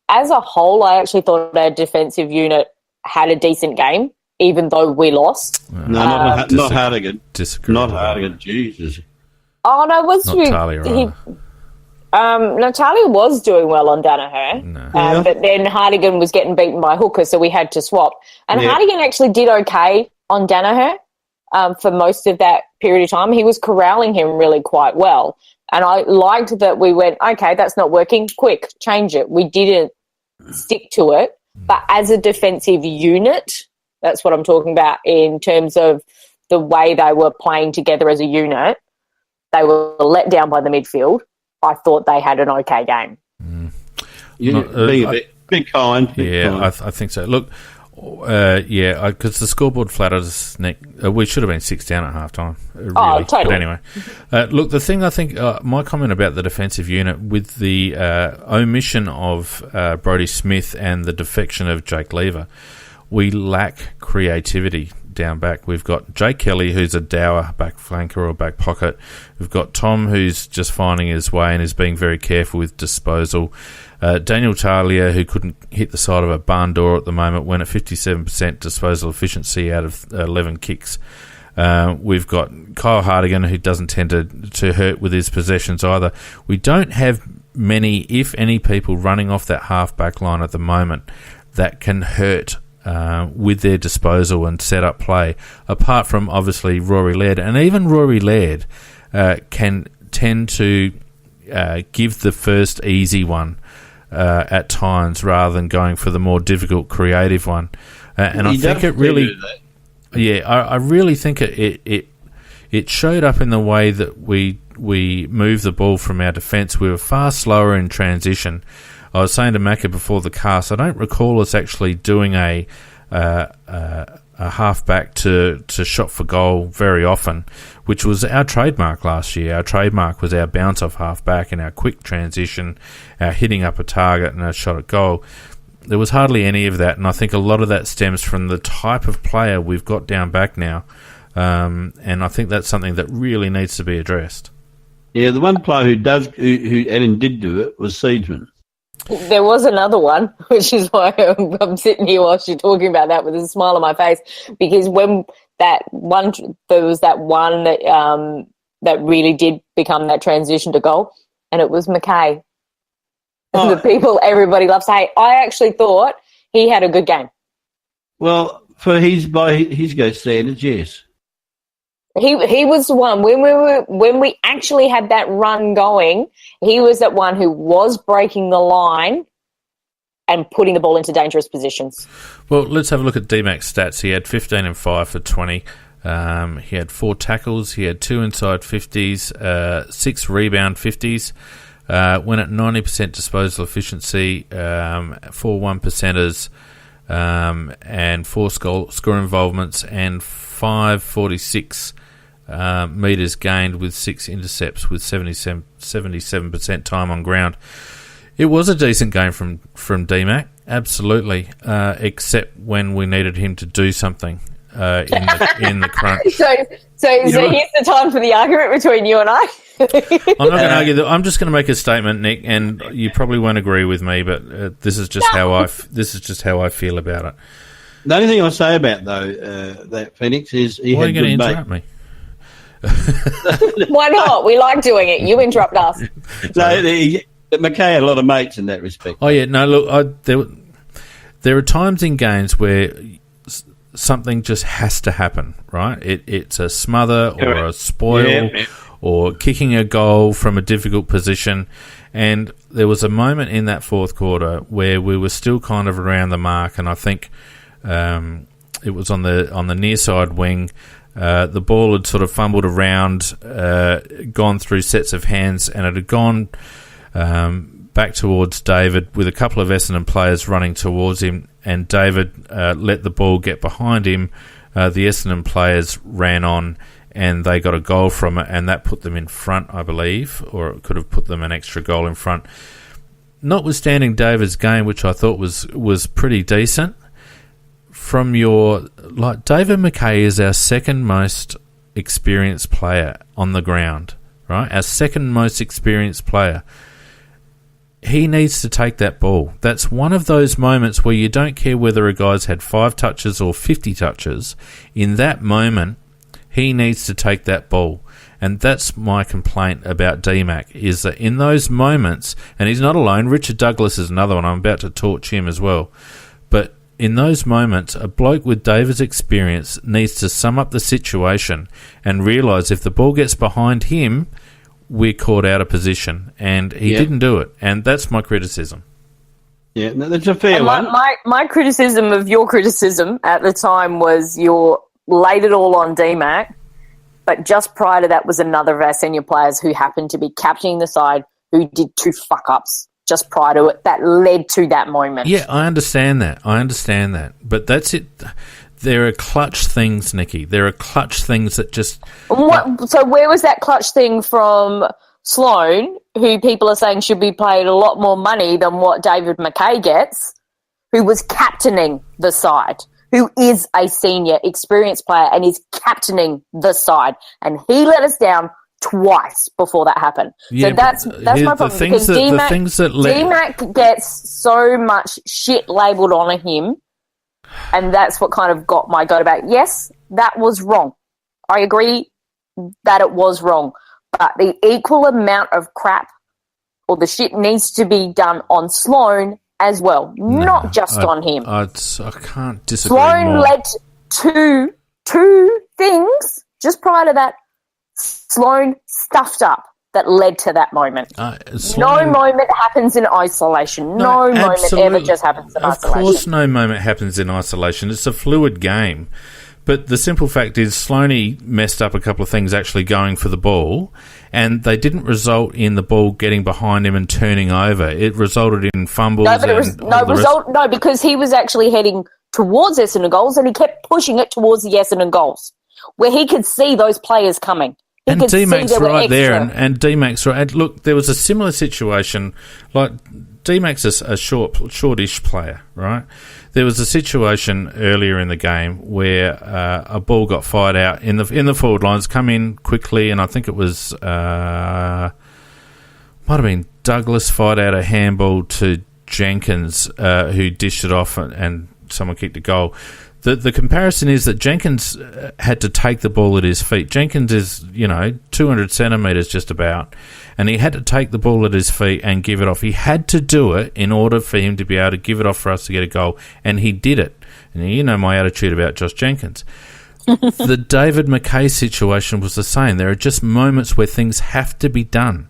As a whole, I actually thought our defensive unit had a decent game, even though we lost. No, not Hardigan. Disagree. Not Hardigan. Jesus. Oh, no, not Talia. Natalia was doing well on Danaher, but then Hardigan was getting beaten by Hooker, so we had to swap. And Hardigan actually did okay on Danaher for most of that period of time. He was corralling him really quite well. And I liked that we went, okay, that's not working, quick, change it. We didn't stick to it. But as a defensive unit, that's what I'm talking about in terms of the way they were playing together as a unit. They were let down by the midfield. I thought they had an okay game. Big kind. I think so. Look, because the scoreboard flattered us, Nick. We should have been 6 down at half time. Really. Oh, totally. But anyway, look, the thing I think, my comment about the defensive unit with the omission of Brodie Smith and the defection of Jake Lever, we lack creativity down back. We've got Jake Kelly, who's a dour back flanker or back pocket. We've got Tom, who's just finding his way and is being very careful with disposal. Daniel Talia, who couldn't hit the side of a barn door at the moment, went at 57% disposal efficiency out of 11 kicks. We've got Kyle Hardigan, who doesn't tend to hurt with his possessions either. We don't have many, if any, people running off that half-back line at the moment that can hurt with their disposal and set up play, apart from obviously Rory Laird. And even Rory Laird can tend to give the first easy one at times rather than going for the more difficult creative one. And I think it really... Yeah, I really think it showed up in the way that we moved the ball from our defence. We were far slower in transition. I was saying to Macca before the cast, I don't recall us actually doing a half-back to shot for goal very often, which was our trademark last year. Our trademark was our bounce off half-back and our quick transition, our hitting up a target and our shot at goal. There was hardly any of that, and I think a lot of that stems from the type of player we've got down back now, and I think that's something that really needs to be addressed. Yeah, the one player who did do it was Seedsman. There was another one, which is why I'm sitting here whilst you're talking about that with a smile on my face, because when there was that one that really did become that transition to goal, and it was McKay. Everybody loves to hate. I actually thought he had a good game. Well, by his go standards, yes. He was the one when we actually had that run going. He was that one who was breaking the line and putting the ball into dangerous positions. Well, let's have a look at D-Mac's stats. He had 15 and 5 for 20. He had 4 tackles. He had 2 inside 50s, 6 rebound 50s. Went at 90% disposal efficiency, 4 1-percenters, and 4 score involvements, and 546 metres gained with 6 intercepts with 77% time on ground. It was a decent game from D-Mac, absolutely, except when we needed him to do something in the crunch. So here's the time for the argument between you and I. I'm not going to argue that. I'm just going to make a statement, Nick, and you probably won't agree with me, but this is just how I feel about it. The only thing I'll say about that Phoenix is why are you going to interrupt me? Why not? We like doing it. You interrupt us. No, McKay had a lot of mates in that respect. Oh, yeah. No, look, there are times in games where something just has to happen, right? It's a smother or a spoil or kicking a goal from a difficult position. And there was a moment in that fourth quarter where we were still kind of around the mark, and I think it was on the near side wing. The ball had sort of fumbled around, gone through sets of hands, and it had gone back towards David with a couple of Essendon players running towards him, and David let the ball get behind him. The Essendon players ran on, and they got a goal from it, and that put them in front, I believe, or it could have put them an extra goal in front. Notwithstanding David's game, which I thought was pretty decent, David McKay is our second most experienced player on the ground, right? Our second most experienced player. He needs to take that ball. That's one of those moments where you don't care whether a guy's had 5 touches or 50 touches. In that moment, he needs to take that ball. And that's my complaint about DMAC, is that in those moments, and he's not alone, Richard Douglas is another one, I'm about to torch him as well, but in those moments, a bloke with David's experience needs to sum up the situation and realise if the ball gets behind him, we're caught out of position. And he didn't do it. And that's my criticism. Yeah, that's a fair one. My criticism of your criticism at the time was you laid it all on DMAC, but just prior to that was another of our senior players who happened to be captaining the side who did 2 fuck-ups just prior to it that led to that moment. Yeah, I understand that. But that's it. There are clutch things, Nikki. There are clutch things that just... So where was that clutch thing from Sloane, who people are saying should be paid a lot more money than what David McKay gets, who was captaining the side, who is a senior experienced player and is captaining the side, and he let us down twice before that happened. Yeah, so that's my problem, because DMAC gets so much shit labelled on him, and that's what kind of got my goat about. Yes, that was wrong. I agree that it was wrong, but the equal amount of crap or the shit needs to be done on Sloane as well, not just on him. I can't disagree Sloane more. led to two things just prior to that. Sloane stuffed up that led to that moment. No moment happens in isolation. No moment ever just happens in isolation. Of course no moment happens in isolation. It's a fluid game. But the simple fact is Sloaney messed up a couple of things actually going for the ball, and they didn't result in the ball getting behind him and turning over. It resulted in fumbles. No, because he was actually heading towards Essendon goals, and he kept pushing it towards the Essendon goals, where he could see those players coming. And D-Mac's right there, and D-Mac's right. And look, there was a similar situation. Like, D-Mac's a shortish player, right? There was a situation earlier in the game where a ball got fired out in the forward lines, come in quickly, and I think it was might have been Douglas fired out a handball to Jenkins, who dished it off, and someone kicked a goal. The comparison is that Jenkins had to take the ball at his feet. Jenkins is, 200 centimetres just about, and he had to take the ball at his feet and give it off. He had to do it in order for him to be able to give it off for us to get a goal, and he did it. And you know my attitude about Josh Jenkins. The David McKay situation was the same. There are just moments where things have to be done,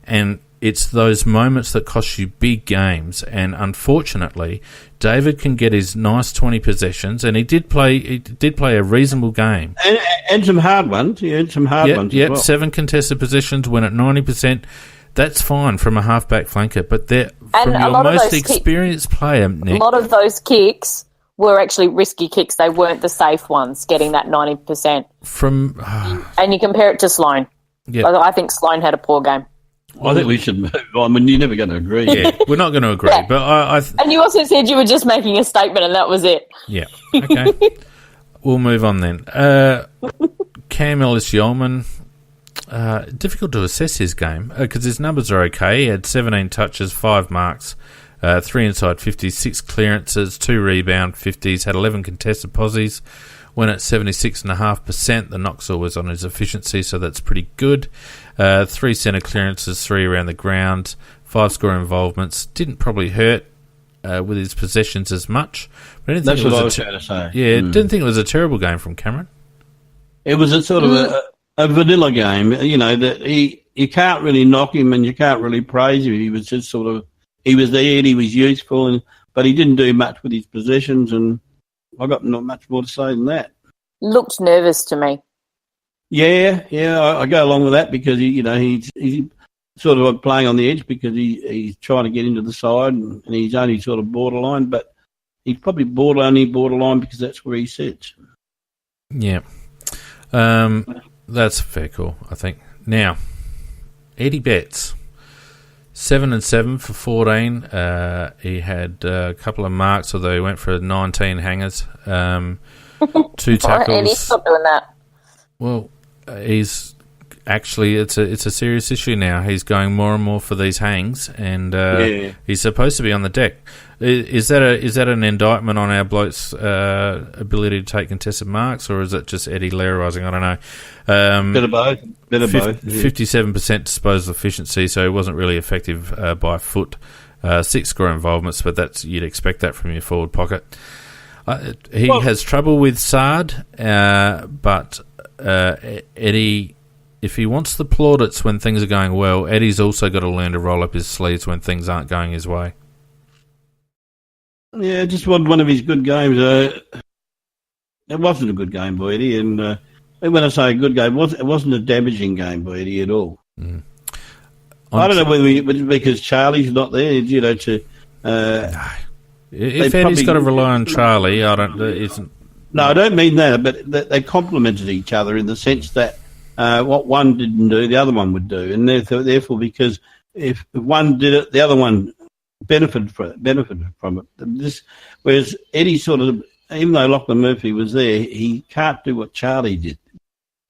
and it's those moments that cost you big games. And unfortunately, David can get his nice 20 possessions, and he did play a reasonable game. And some hard ones. He had some hard ones as well. 7 contested possessions, went at 90%. That's fine from a half-back flanker, but from your most experienced player, Nick. A lot of those kicks were actually risky kicks. They weren't the safe ones, getting that 90%. And you compare it to Sloane. Yep. I think Sloane had a poor game. I think we should move on. I mean, you're never going to agree. Yeah, we're not going to agree. Yeah. But and you also said you were just making a statement, and that was it. Yeah. Okay. We'll move on then. Cam Ellis-Yeoman, difficult to assess his game because his numbers are okay. He had 17 touches, 5 marks, 3 inside 50s, 6 clearances, 2 rebound 50s, had 11 contested posies, went at 76.5%. The knock's always on his efficiency, so that's pretty good. 3 centre clearances, 3 around the ground, 5 score involvements. Didn't probably hurt with his possessions as much. But I didn't think That's what I was trying to say. Yeah, didn't think it was a terrible game from Cameron. It was a sort of a vanilla game, that you can't really knock him and you can't really praise him. He was just sort of, he was there and he was useful, but he didn't do much with his possessions, and I got not much more to say than that. Looked nervous to me. Yeah, I go along with that because he's sort of playing on the edge because he's trying to get into the side and he's only sort of borderline, but he's probably borderline because that's where he sits. Yeah. That's a fair call, I think. Now, Eddie Betts, 7 and 7 for 14. He had a couple of marks, although he went for 19 hangers. 2 tackles. Eddie, stop doing that. Well, he's actually it's a serious issue now. He's going more and more for these hangs, and he's supposed to be on the deck. Is that an indictment on our blokes' ability to take contested marks, or is it just Eddie Lairising? I don't know. Bit of both. 57% disposal efficiency, so he wasn't really effective by foot. 6 score involvements, but you'd expect that from your forward pocket. He has trouble with Sard, but Eddie, if he wants the plaudits when things are going well, Eddie's also got to learn to roll up his sleeves when things aren't going his way. Yeah, just one of his good games. It wasn't a good game by Eddie, and when I say a good game, it wasn't a damaging game by Eddie at all. Mm. I don't know whether because Charlie's not there, to... If Eddie's got to rely on Charlie, I don't... No, I don't mean that, but they complemented each other in the sense that what one didn't do, the other one would do, and therefore, because if one did it, the other one benefited from it. Whereas Eddie sort of, even though Lachlan Murphy was there, he can't do what Charlie did,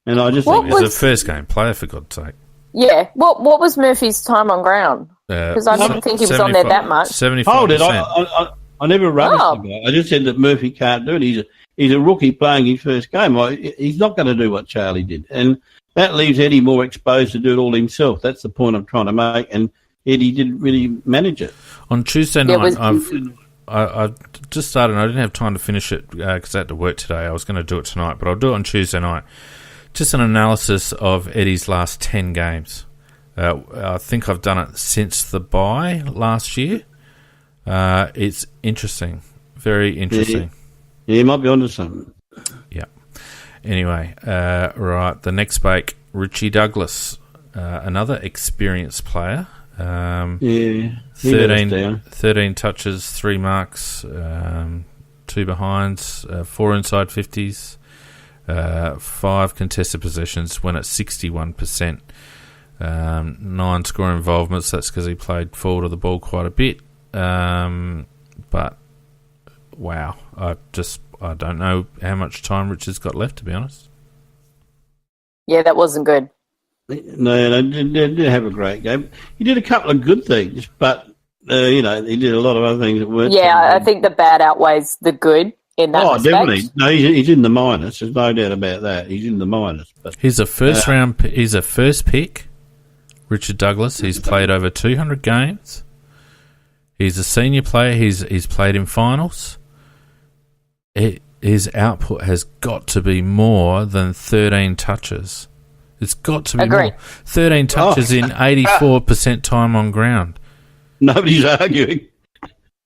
and I just think he's a first game player, for God's sake. Yeah, what was Murphy's time on ground? Because I didn't think he was on there that much. 75%. Hold it, I never rubbish the guy. I just said that Murphy can't do it. He's a rookie playing his first game. He's not going to do what Charlie did. And that leaves Eddie more exposed to do it all himself. That's the point I'm trying to make. And Eddie didn't really manage it. On Tuesday night, I just started and I didn't have time to finish it because I had to work today. I was going to do it tonight, but I'll do it on Tuesday night. Just an analysis of Eddie's last 10 games. I think I've done it since the bye last year. It's interesting. Very interesting. Yeah, you might be onto something. Yeah. Anyway, right, the next bake, Richie Douglas, another experienced player. 13 touches, 3 marks, 2 behinds, 4 inside 50s, 5 contested possessions, went at 61%. 9 score involvements, that's because he played forward of the ball quite a bit. But wow, I don't know how much time Richard's got left, to be honest. Yeah, that wasn't good. No, didn't have a great game. He did a couple of good things, but he did a lot of other things that weren't. Yeah, I think the bad outweighs the good in that respect. Definitely. No, he's in the minus. There's no doubt about that. He's in the minus. But he's a first round. He's a first pick. Richard Douglas. He's played over 200 games. He's a senior player. He's played in finals. His output has got to be more than 13 touches. It's got to be more. 13 touches in 84% time on ground. Nobody's arguing.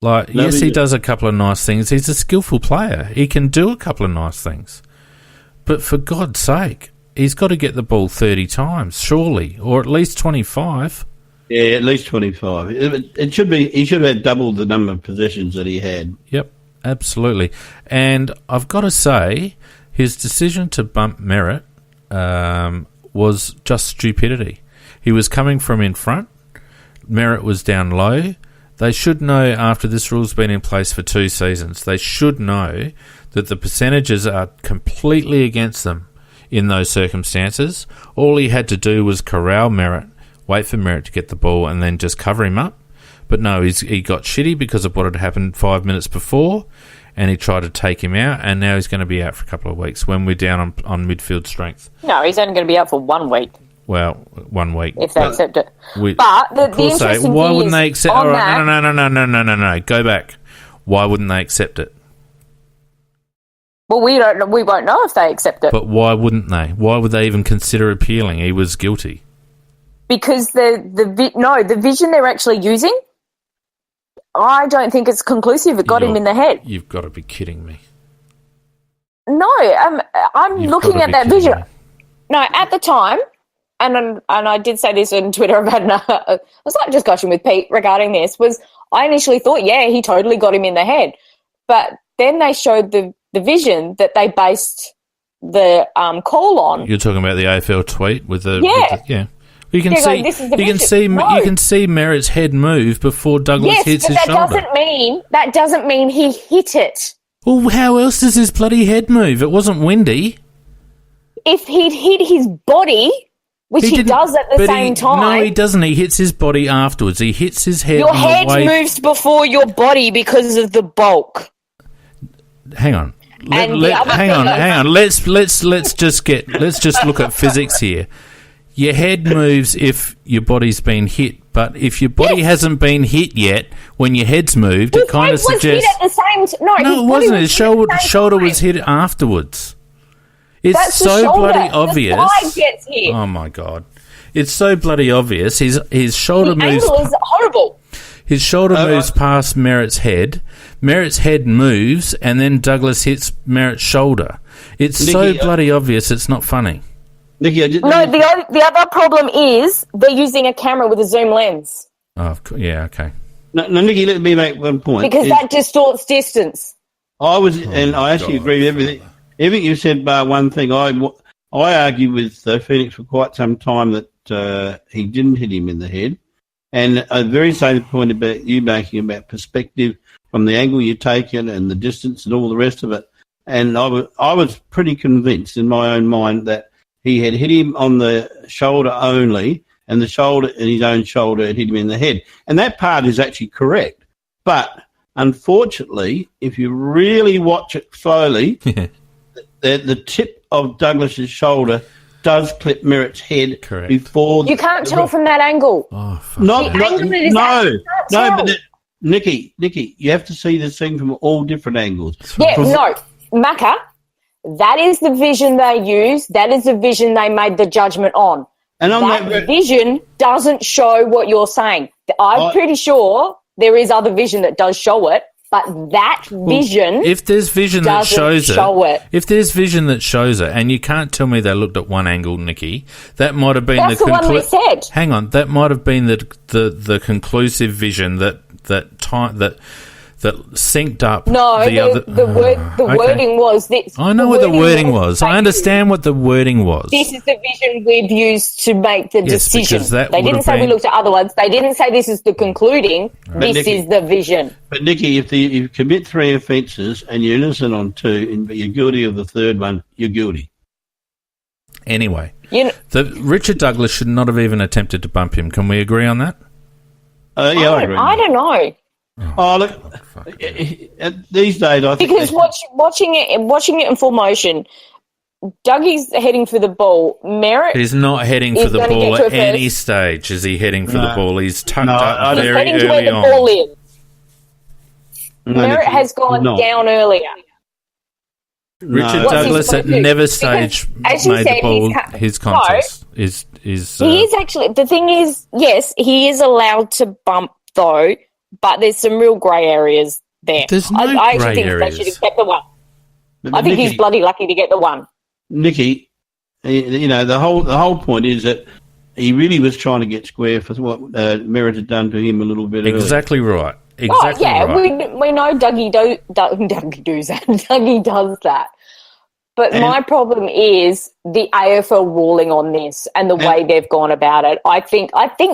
Yes, he does a couple of nice things. He's a skillful player. He can do a couple of nice things. But for God's sake, he's got to get the ball 30 times, surely, or at least 25. Yeah, at least 25. It should be. He should have had double the number of possessions that he had. Yep, absolutely. And I've got to say, his decision to bump Merritt was just stupidity. He was coming from in front. Merritt was down low. They should know, after this rule's been in place for 2 seasons, they should know that the percentages are completely against them in those circumstances. All he had to do was corral Merritt, wait for Merritt to get the ball, and then just cover him up. But no, he got shitty because of what had happened 5 minutes before, and he tried to take him out, and now he's going to be out for a couple of weeks when we're down on midfield strength. No, he's only going to be out for 1 week. Well, 1 week. If they accept it. But the interesting why thing wouldn't is they accept on No. Go back. Why wouldn't they accept it? Well, we won't know if they accept it. But why wouldn't they? Why would they even consider appealing? He was guilty. Because the vision they're actually using, I don't think it's conclusive. It got him in the head. You've got to be kidding me. No, I'm looking at that vision. Me. No, at the time, and I did say this on Twitter about I was like discussion with Pete regarding this, was I initially thought, yeah, he totally got him in the head. But then they showed the vision that they based the call on. You're talking about the AFL tweet with the yeah. You can see Merritt's head move before Douglas hits his shoulder. That doesn't mean he hit it. Well, how else does his bloody head move? It wasn't windy. If he'd hit his body, which he does at the same time. No, he doesn't. He hits his body afterwards. He hits his head. Your head moves before your body because of the bulk. Hang on. Hang on. Let's just look at physics here. Your head moves if your body's been hit, but if your body hasn't been hit yet, when your head's moved, it kind of suggests. Hit at the same no, it wasn't. His shoulder was hit afterwards. It's so bloody obvious. The side gets hit. Oh my god, it's so bloody obvious. His shoulder moves. The angle is horrible. His shoulder moves past Merritt's head. Merritt's head moves, and then Douglas hits Merritt's shoulder. It's Nikki, so bloody obvious. It's not funny. Nikki, the other problem is they're using a camera with a zoom lens. Oh, yeah, okay. No, Nikki, let me make one point. Because that distorts distance. I actually agree with everything. Everything you said, bar one thing. I argued with Phoenix for quite some time that he didn't hit him in the head, and a very same point about you making about perspective from the angle you take it and the distance and all the rest of it. And I was pretty convinced in my own mind that he had hit him on the shoulder only, and his own shoulder had hit him in the head. And that part is actually correct. But unfortunately, if you really watch it slowly, the tip of Douglas's shoulder does clip Merritt's head. Correct. Before you can't tell from that angle. Oh, fuck. But Nikki, you have to see this thing from all different angles. Macca. That is the vision they use. That is the vision they made the judgment on. And that vision doesn't show what you're saying. I'm pretty sure there is other vision that does show it, but that vision if there's vision that shows it. If there's vision that shows it, and you can't tell me they looked at one angle, Nikki, that might have been the one they said. Hang on, that might have been the conclusive vision that synced up. No, the wording was this. I know what the wording was. I understand what the wording was. This is the vision we've used to make the decision. They didn't say we looked at other ones. They didn't say this is the concluding. Right. This is the vision. But Nikki, if you commit 3 offences and you're innocent on 2, but you're guilty of the third one, you're guilty. Anyway, Richard Douglas should not have even attempted to bump him. Can we agree on that? I agree. I don't know. Oh, look! These days, I think because watching it in full motion, Dougie's heading for the ball. Merritt is not heading for the ball at any stage. Is he heading for the ball? He's tucked up very early on. He's heading to where the ball is. Merritt has gone down earlier. Richard Douglas at never stage made the ball his contest. He is actually. The thing is, yes, he is allowed to bump though. But there's some real grey areas there. There's no I actually think they should have kept the one. I think he's bloody lucky to get the one. Nikki, the whole point is that he really was trying to get square for what Merritt had done to him a little bit earlier. Exactly right. Exactly right. We know Dougie does that. But my problem is the AFL ruling on this and the way they've gone about it. I think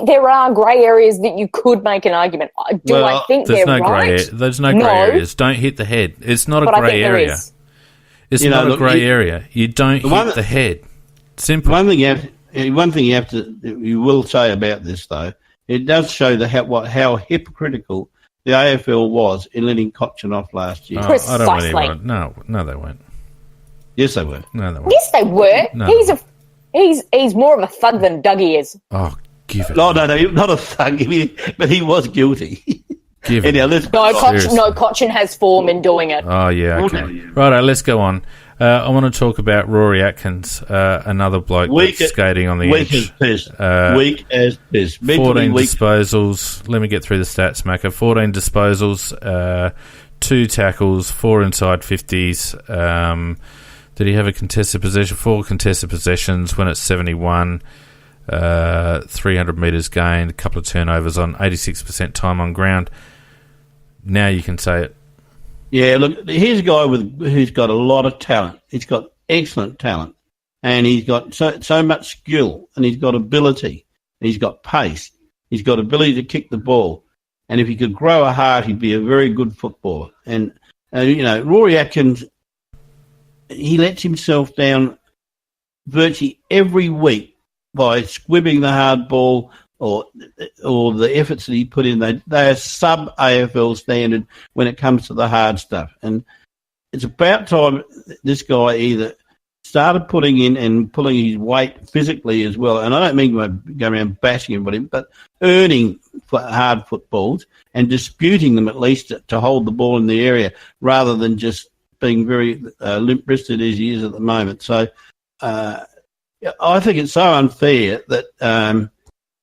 there are grey areas that you could make an argument. I think they're right? There's no grey areas. Don't hit the head. It's not a grey area. It's not a grey area. You don't hit the head. Simple. One thing you will say about this though it does show how hypocritical the AFL was in letting Cochin off last year. I don't really want to. No, they weren't. Yes, they were. No, they weren't. Yes, they were. No. He's more of a thug than Dougie is. Oh, give it. No, not a thug, but he was guilty. Cochin has form in doing it. Oh, yeah, okay. Righto, let's go on. I want to talk about Rory Atkins, another bloke skating on the edge. Weak as piss. 14 disposals. Let me get through the stats, Macca. 14 disposals, 2 tackles, 4 inside 50s. Did he have a contested possession? 4 contested possessions when it's 71. 300 metres gained, a couple of turnovers on 86% time on ground. Now you can say it. Yeah, look, here's a guy who's got a lot of talent. He's got excellent talent, and he's got so much skill, and he's got ability. He's got pace. He's got ability to kick the ball, and if he could grow a heart, he'd be a very good footballer. And Rory Atkins, he lets himself down virtually every week by squibbing the hard ball or the efforts that he put in. They are sub-AFL standard when it comes to the hard stuff. And it's about time this guy either started putting in and pulling his weight physically as well. And I don't mean go around bashing everybody, but earning hard footballs and disputing them at least to hold the ball in the area rather than just being very limp-wristed as he is at the moment. So I think it's so unfair that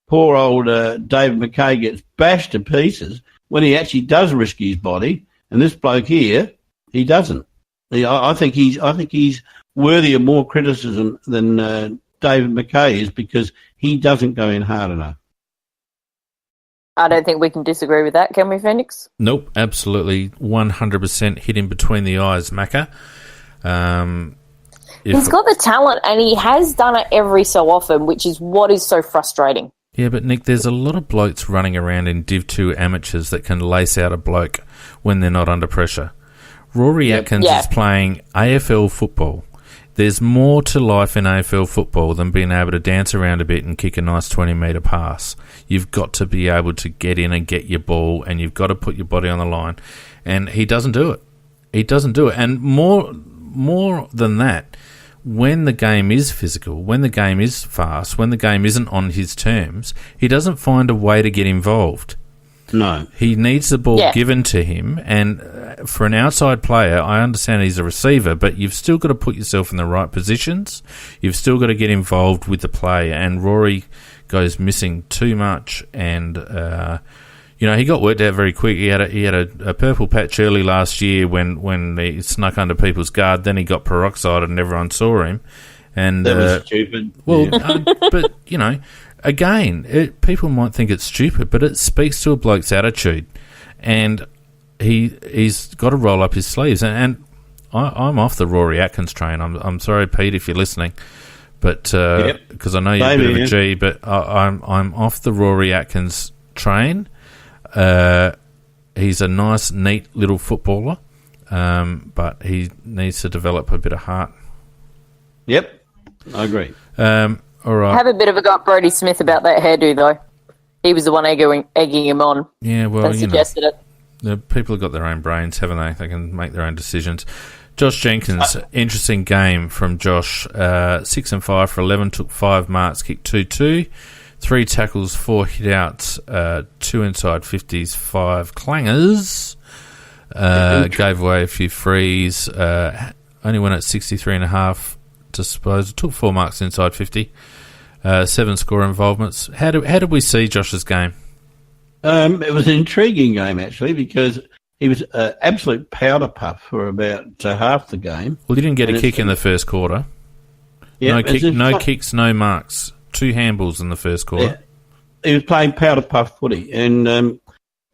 poor old David McKay gets bashed to pieces when he actually does risk his body, and this bloke here, he doesn't. I think he's worthy of more criticism than David McKay is because he doesn't go in hard enough. I don't think we can disagree with that, can we, Phoenix? Nope, absolutely 100% hit him between the eyes, Macca. He's got the talent, and he has done it every so often, which is what is so frustrating. Yeah, but Nick, there's a lot of blokes running around in Div 2 amateurs that can lace out a bloke when they're not under pressure. Rory Atkins is playing AFL football. There's more to life in AFL football than being able to dance around a bit and kick a nice 20-metre pass. You've got to be able to get in and get your ball, and you've got to put your body on the line. And he doesn't do it. He doesn't do it. And more than that, when the game is physical, when the game is fast, when the game isn't on his terms, he doesn't find a way to get involved. No. He needs the ball given to him, and for an outside player, I understand he's a receiver, but you've still got to put yourself in the right positions. You've still got to get involved with the play, and Rory goes missing too much, and he got worked out very quick. He had a purple patch early last year when he snuck under people's guard. Then he got peroxide and everyone saw him. And that was stupid. Well, but again, people might think it's stupid, but it speaks to a bloke's attitude, and he's got to roll up his sleeves. And I'm off the Rory Atkins train. I'm sorry, Pete, if you're listening, but because I know you're a bit of a G, but I'm off the Rory Atkins train. He's a nice, neat little footballer, but he needs to develop a bit of heart. Yep, I agree. All right. I have a bit of a go at Brodie Smith about that hairdo, though. He was the one egging him on. Yeah, well, that suggested it. The people have got their own brains, haven't they? They can make their own decisions. Josh Jenkins, interesting game from Josh. 6 and 5 for 11, took 5 marks, kicked 2-2. 3 tackles, 4 hit-outs, 2 inside 50s, 5 clangers. Gave away a few frees. Only went at 63.5 disposal. Took 4 marks inside 50. 7 score involvements. How did we see Josh's game? It was an intriguing game, actually, because he was an absolute powder puff for about half the game. Well, he didn't get a kick in the first quarter. Yeah, no kicks, no marks. 2 handballs in the first quarter. Yeah. He was playing powder puff footy, and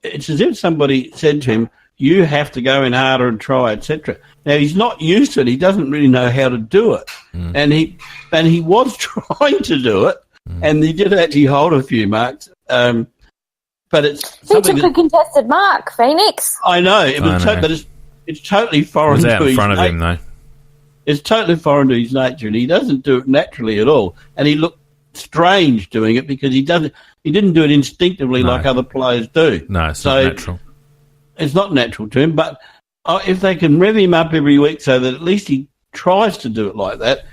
it's as if somebody said to him, you have to go in harder and try, etc. Now, he's not used to it. He doesn't really know how to do it. And he was trying to do it, and he did actually hold a few marks. But he took a contested mark, Phoenix. I know, but it's totally foreign to his nature. It was out in front of him, though. It's totally foreign to his nature, and he doesn't do it naturally at all. And he looked strange doing it because he doesn't. He didn't do it instinctively like other players do. No, it's not natural. It's not natural to him, but if they can rev him up every week so that at least he tries to do it like that,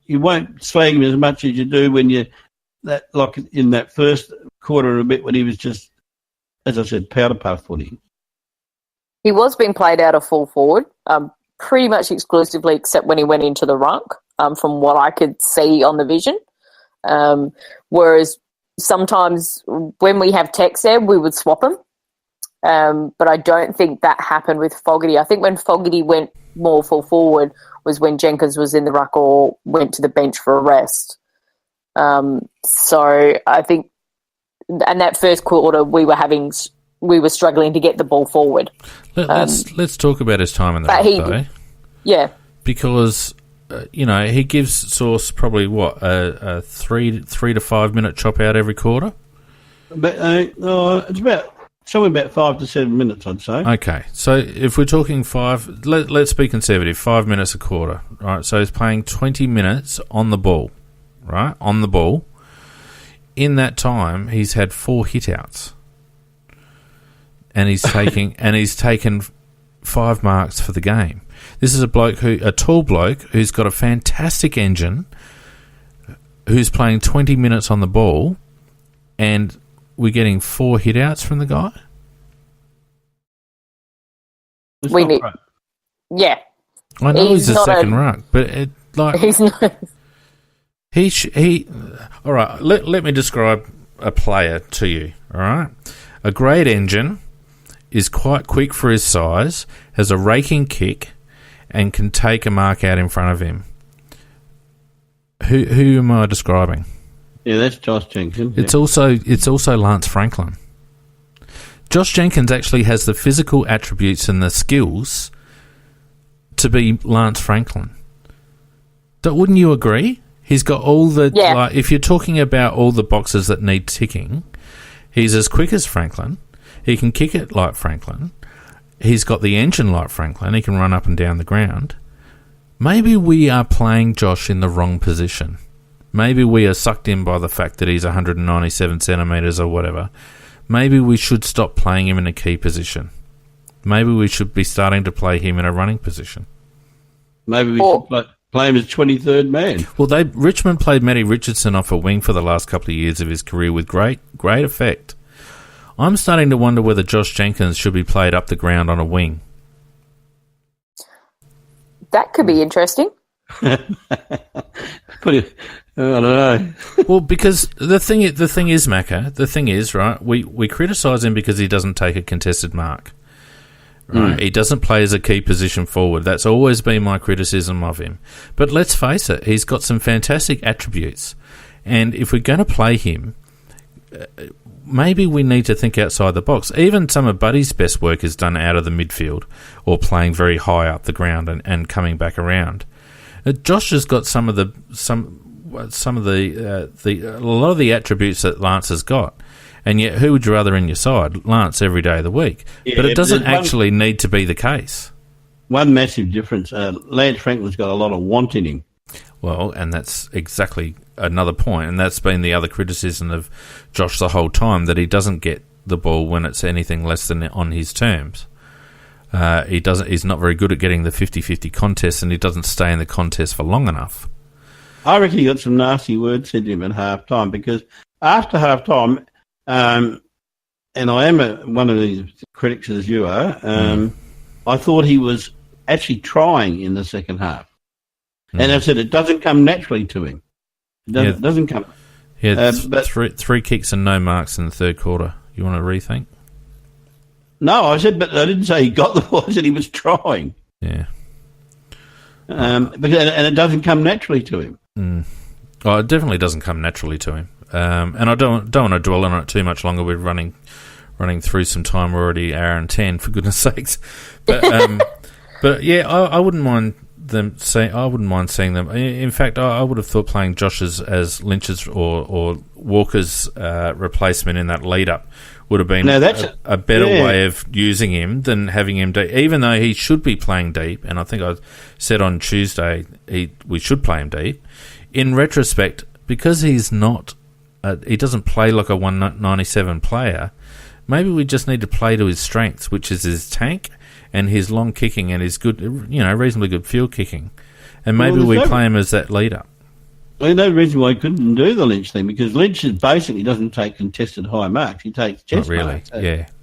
you won't slag him as much as you do when like in that first quarter and a bit when he was just, as I said, powder puff footy. He was being played out of full forward, pretty much exclusively, except when he went into the ruck, from what I could see on the vision. Whereas sometimes when we have Tex there, we would swap him. But I don't think that happened with Fogarty. I think when Fogarty went more full forward was when Jenkins was in the ruck or went to the bench for a rest. So I think, and that first quarter we were struggling to get the ball forward. Let's talk about his time in the ruck, though. Yeah. Because, he gives Sauce probably, a 3 to 5 minute chop out every quarter? But it's somewhere about 5 to 7 minutes, I'd say. Okay, so if we're talking let's be conservative, 5 minutes a quarter, right? So he's playing 20 minutes on the ball, right? On the ball. In that time, he's had 4 hit-outs. And he's taken 5 marks for the game. This is a tall bloke who's got a fantastic engine, who's playing 20 minutes on the ball, and we're getting 4 hit-outs from the guy? Yeah. I know he's a second ruck, but he's not. All right, let me describe a player to you, all right? A great engine, is quite quick for his size, has a raking kick, and can take a mark out in front of him. Who am I describing? Yeah, that's Josh Jenkins. It's also Lance Franklin. Josh Jenkins actually has the physical attributes and the skills to be Lance Franklin. Wouldn't you agree? He's got all the... Yeah. Like, if you're talking about all the boxes that need ticking, he's as quick as Franklin. He can kick it like Franklin. He's got the engine like Franklin. He can run up and down the ground. Maybe we are playing Josh in the wrong position. Maybe we are sucked in by the fact that he's 197 centimetres or whatever. Maybe we should stop playing him in a key position. Maybe we should be starting to play him in a running position. Maybe we should play him as 23rd man. Well, Richmond played Matty Richardson off a wing for the last couple of years of his career with great effect. I'm starting to wonder whether Josh Jenkins should be played up the ground on a wing. That could be interesting. I don't know. Well, because the thing is, Macca, the thing is, right, we criticise him because he doesn't take a contested mark. Right? He doesn't play as a key position forward. That's always been my criticism of him. But let's face it, he's got some fantastic attributes. And if we're going to play him, maybe we need to think outside the box. Even some of Buddy's best work is done out of the midfield or playing very high up the ground and coming back around. Josh has got a lot of the attributes that Lance has got, and yet who would you rather in your side? Lance every day of the week, but it doesn't actually need to be the case. One massive difference: Lance Franklin's got a lot of want in him. Well, and that's exactly another point, and that's been the other criticism of Josh the whole time, that he doesn't get the ball when it's anything less than on his terms. He's not very good at getting the 50-50 contests, and he doesn't stay in the contest for long enough. I reckon he got some nasty words said to him at half time, because after half time, and I am one of these critics as you are, I thought he was actually trying in the second half. And I said it doesn't come naturally to him. It doesn't come. Yeah, but 3 kicks and no marks in the third quarter. You want to rethink? No, I said, but I didn't say he got the ball. I said he was trying. Yeah. And it doesn't come naturally to him. Oh, it definitely doesn't come naturally to him. And I don't want to dwell on it too much longer. We're running through some time. We're already an hour and 10, for goodness sakes. But but yeah, I wouldn't mind them saying. I wouldn't mind seeing them. In fact, I would have thought playing Josh as Lynch's or Walker's replacement in that lead up would have been a better way of using him than having him deep, even though he should be playing deep. And I think I said on Tuesday we should play him deep. In retrospect, because he's not he doesn't play like a 197 player. Maybe we just need to play to his strengths, which is his tank and his long kicking and his good, reasonably good field kicking. And maybe we play him as that leader. There's no reason why he couldn't do the Lynch thing, because Lynch basically doesn't take contested high marks. He takes chest marks.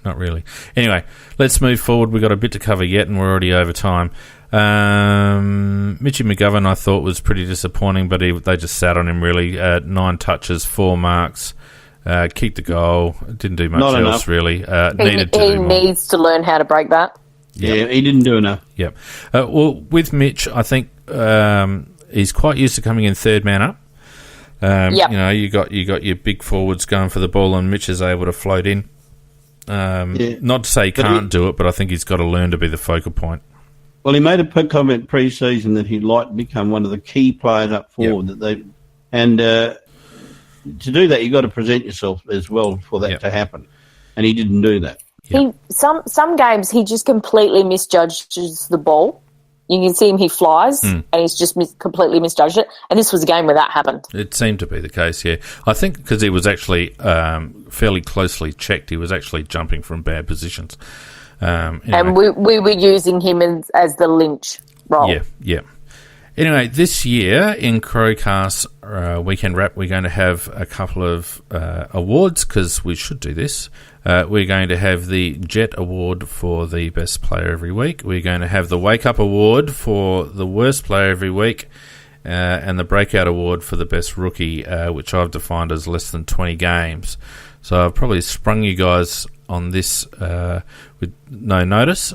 Not really. Anyway, let's move forward. We've got a bit to cover yet, and we're already over time. Mitchy McGovern, I thought, was pretty disappointing, but they just sat on him, really. 9 touches, 4 marks, kicked the goal, didn't do much Not else, enough. really. He needs to learn how to break that. Yeah, he didn't do enough. Yep. Well, with Mitch, I think he's quite used to coming in third man up. You got your big forwards going for the ball, and Mitch is able to float in. Not to say he can't do it, but I think he's got to learn to be the focal point. Well, he made a comment pre-season that he'd like to become one of the key players up forward. To do that, you've got to present yourself as well for that to happen, and he didn't do that. Some games he just completely misjudges the ball. You can see him, he flies, and he's just completely misjudged it. And this was a game where that happened. It seemed to be the case, yeah. I think because he was actually fairly closely checked, he was actually jumping from bad positions. Anyway. And we were using him as the Lynch role. Yeah. Anyway, this year in CrowCast Weekend Wrap, we're going to have a couple of awards, because we should do this. We're going to have the Jet Award for the best player every week. We're going to have the Wake Up Award for the worst player every week, and the Breakout Award for the best rookie, which I've defined as less than 20 games. So I've probably sprung you guys on this with no notice,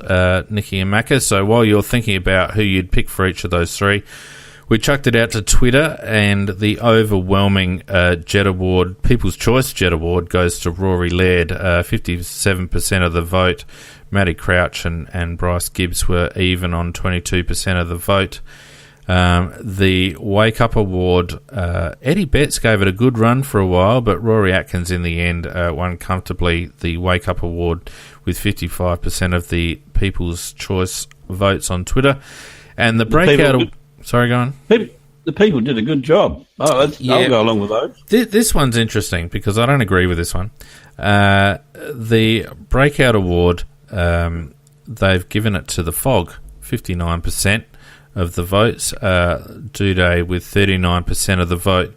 Nikki and Macca. So while you're thinking about who you'd pick for each of those three, we chucked it out to Twitter, and the overwhelming Jet Award, People's Choice Jet Award, goes to Rory Laird. 57% of the vote. Matty Crouch and Bryce Gibbs were even on 22% of the vote. The Wake Up Award, Eddie Betts gave it a good run for a while, but Rory Atkins in the end won comfortably the Wake Up Award with 55% of the People's Choice votes on Twitter. And the Breakout... Sorry, go on. The people did a good job. I'll go along with those. This one's interesting because I don't agree with this one. The Breakout Award, they've given it to the Fog, 59% of the votes. Duday with 39% of the vote.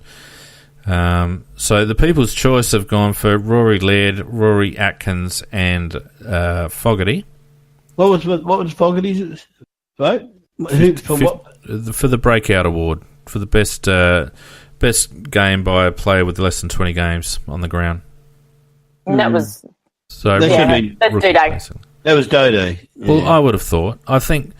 So the People's Choice have gone for Rory Laird, Rory Atkins, and Fogarty. What was Fogarty's vote? For the Breakout Award for the best game by a player with less than 20 games on the ground. And that was that's Duday. That was Duday. Yeah. Well, I would have thought. I think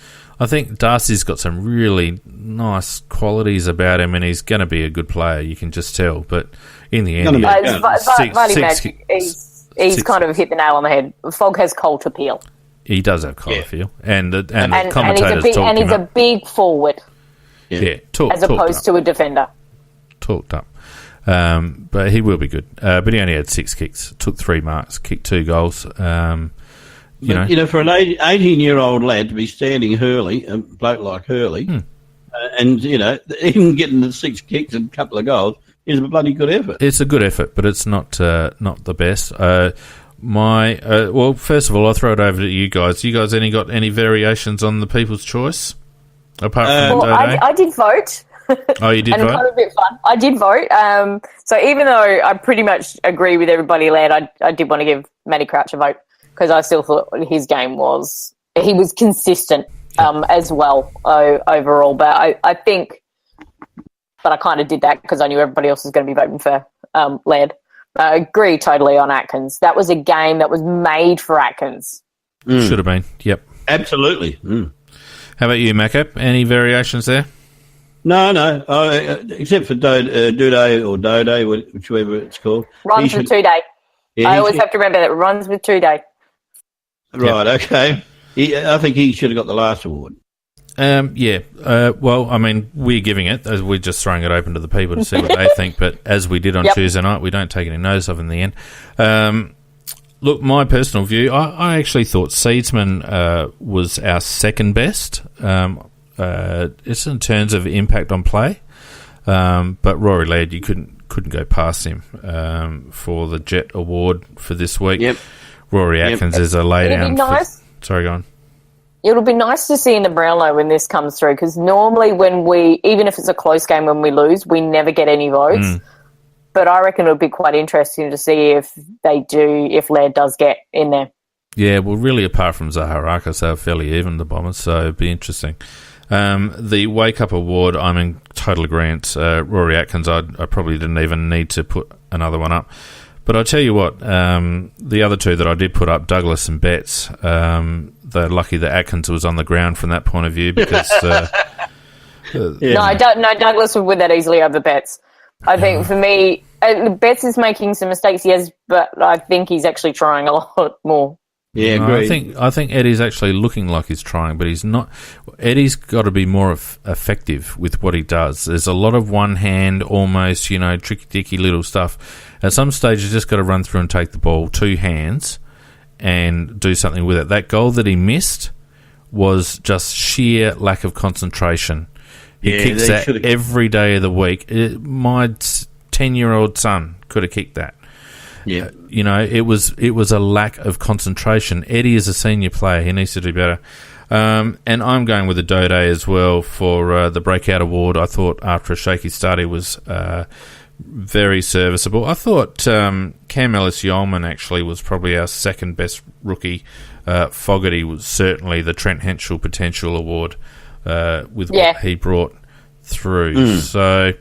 Darcy's got some really nice qualities about him, and he's going to be a good player. You can just tell. But in the end, he's kind of hit the nail on the head. Fog has cult appeal. He does have cult appeal, and the commentators talked and he's a big forward. As opposed to a defender. Talked up. But he will be good. But he only had 6 kicks, took 3 marks, kicked 2 goals. For an 18-year-old lad to be standing Hurley, a bloke like Hurley, and even getting the 6 kicks and a couple of goals is a bloody good effort. It's a good effort, but it's not the best. First of all, I'll throw it over to you guys. You guys got any variations on the People's Choice? Apart from I did vote. Oh, you did vote? And kind of a bit fun. I did vote. So even though I pretty much agree with everybody, Laird, I did want to give Matty Crouch a vote because I still thought his game was consistent as well overall. But I think, but I kind of did that because I knew everybody else was going to be voting for Laird. I agree totally on Atkins. That was a game that was made for Atkins. Should have been. Yep. Absolutely. How about you, Macca? Any variations there? No. Except for Duday or Dode, whichever it's called. Runs with 2 day. Yeah, I always have to remember that. Runs with 2 day. Right, okay. I think he should have got the last award. Well, I mean, we're giving it. We're just throwing it open to the people to see what they think. But as we did on Tuesday night, we don't take any notice of in the end. Look, my personal view, I actually thought Seedsman was our second best. It's in terms of impact on play. But Rory Laird, you couldn't couldn't go past him for the Jet Award for this week. Yep. Rory Atkins is a laydown. Nice. Sorry, go on. It'll be nice to see in the Brownlow when this comes through, because normally even if it's a close game when we lose, we never get any votes. But I reckon it'll be quite interesting to see if Laird does get in there. Yeah, well, really, apart from Zaharakis, they're fairly even, the Bombers, so it'd be interesting. The Wake Up Award, I'm in total agreement. Rory Atkins, I probably didn't even need to put another one up. But I'll tell you what, the other two that I did put up, Douglas and Betts, they're lucky that Atkins was on the ground from that point of view, because... No, Douglas would win that easily over Betts. I think for me, Betts is making some mistakes, yes, but I think he's actually trying a lot more. Yeah, no, I think Eddie's actually looking like he's trying, but he's not. Eddie's got to be more effective with what he does. There's a lot of one hand, almost, tricky-dicky little stuff. At some stage, you just got to run through and take the ball, two hands, and do something with it. That goal that he missed was just sheer lack of concentration. He kicks that every day of the week. My 10-year-old son could have kicked that. Yeah, it was a lack of concentration. Eddie is a senior player; he needs to do better. And I'm going with the Dode as well for the Breakout Award. I thought after a shaky start, he was very serviceable. I thought Cam Ellis-Yeoman actually was probably our second best rookie. Fogarty was certainly the Trent Henschel Potential Award with what he brought through. So.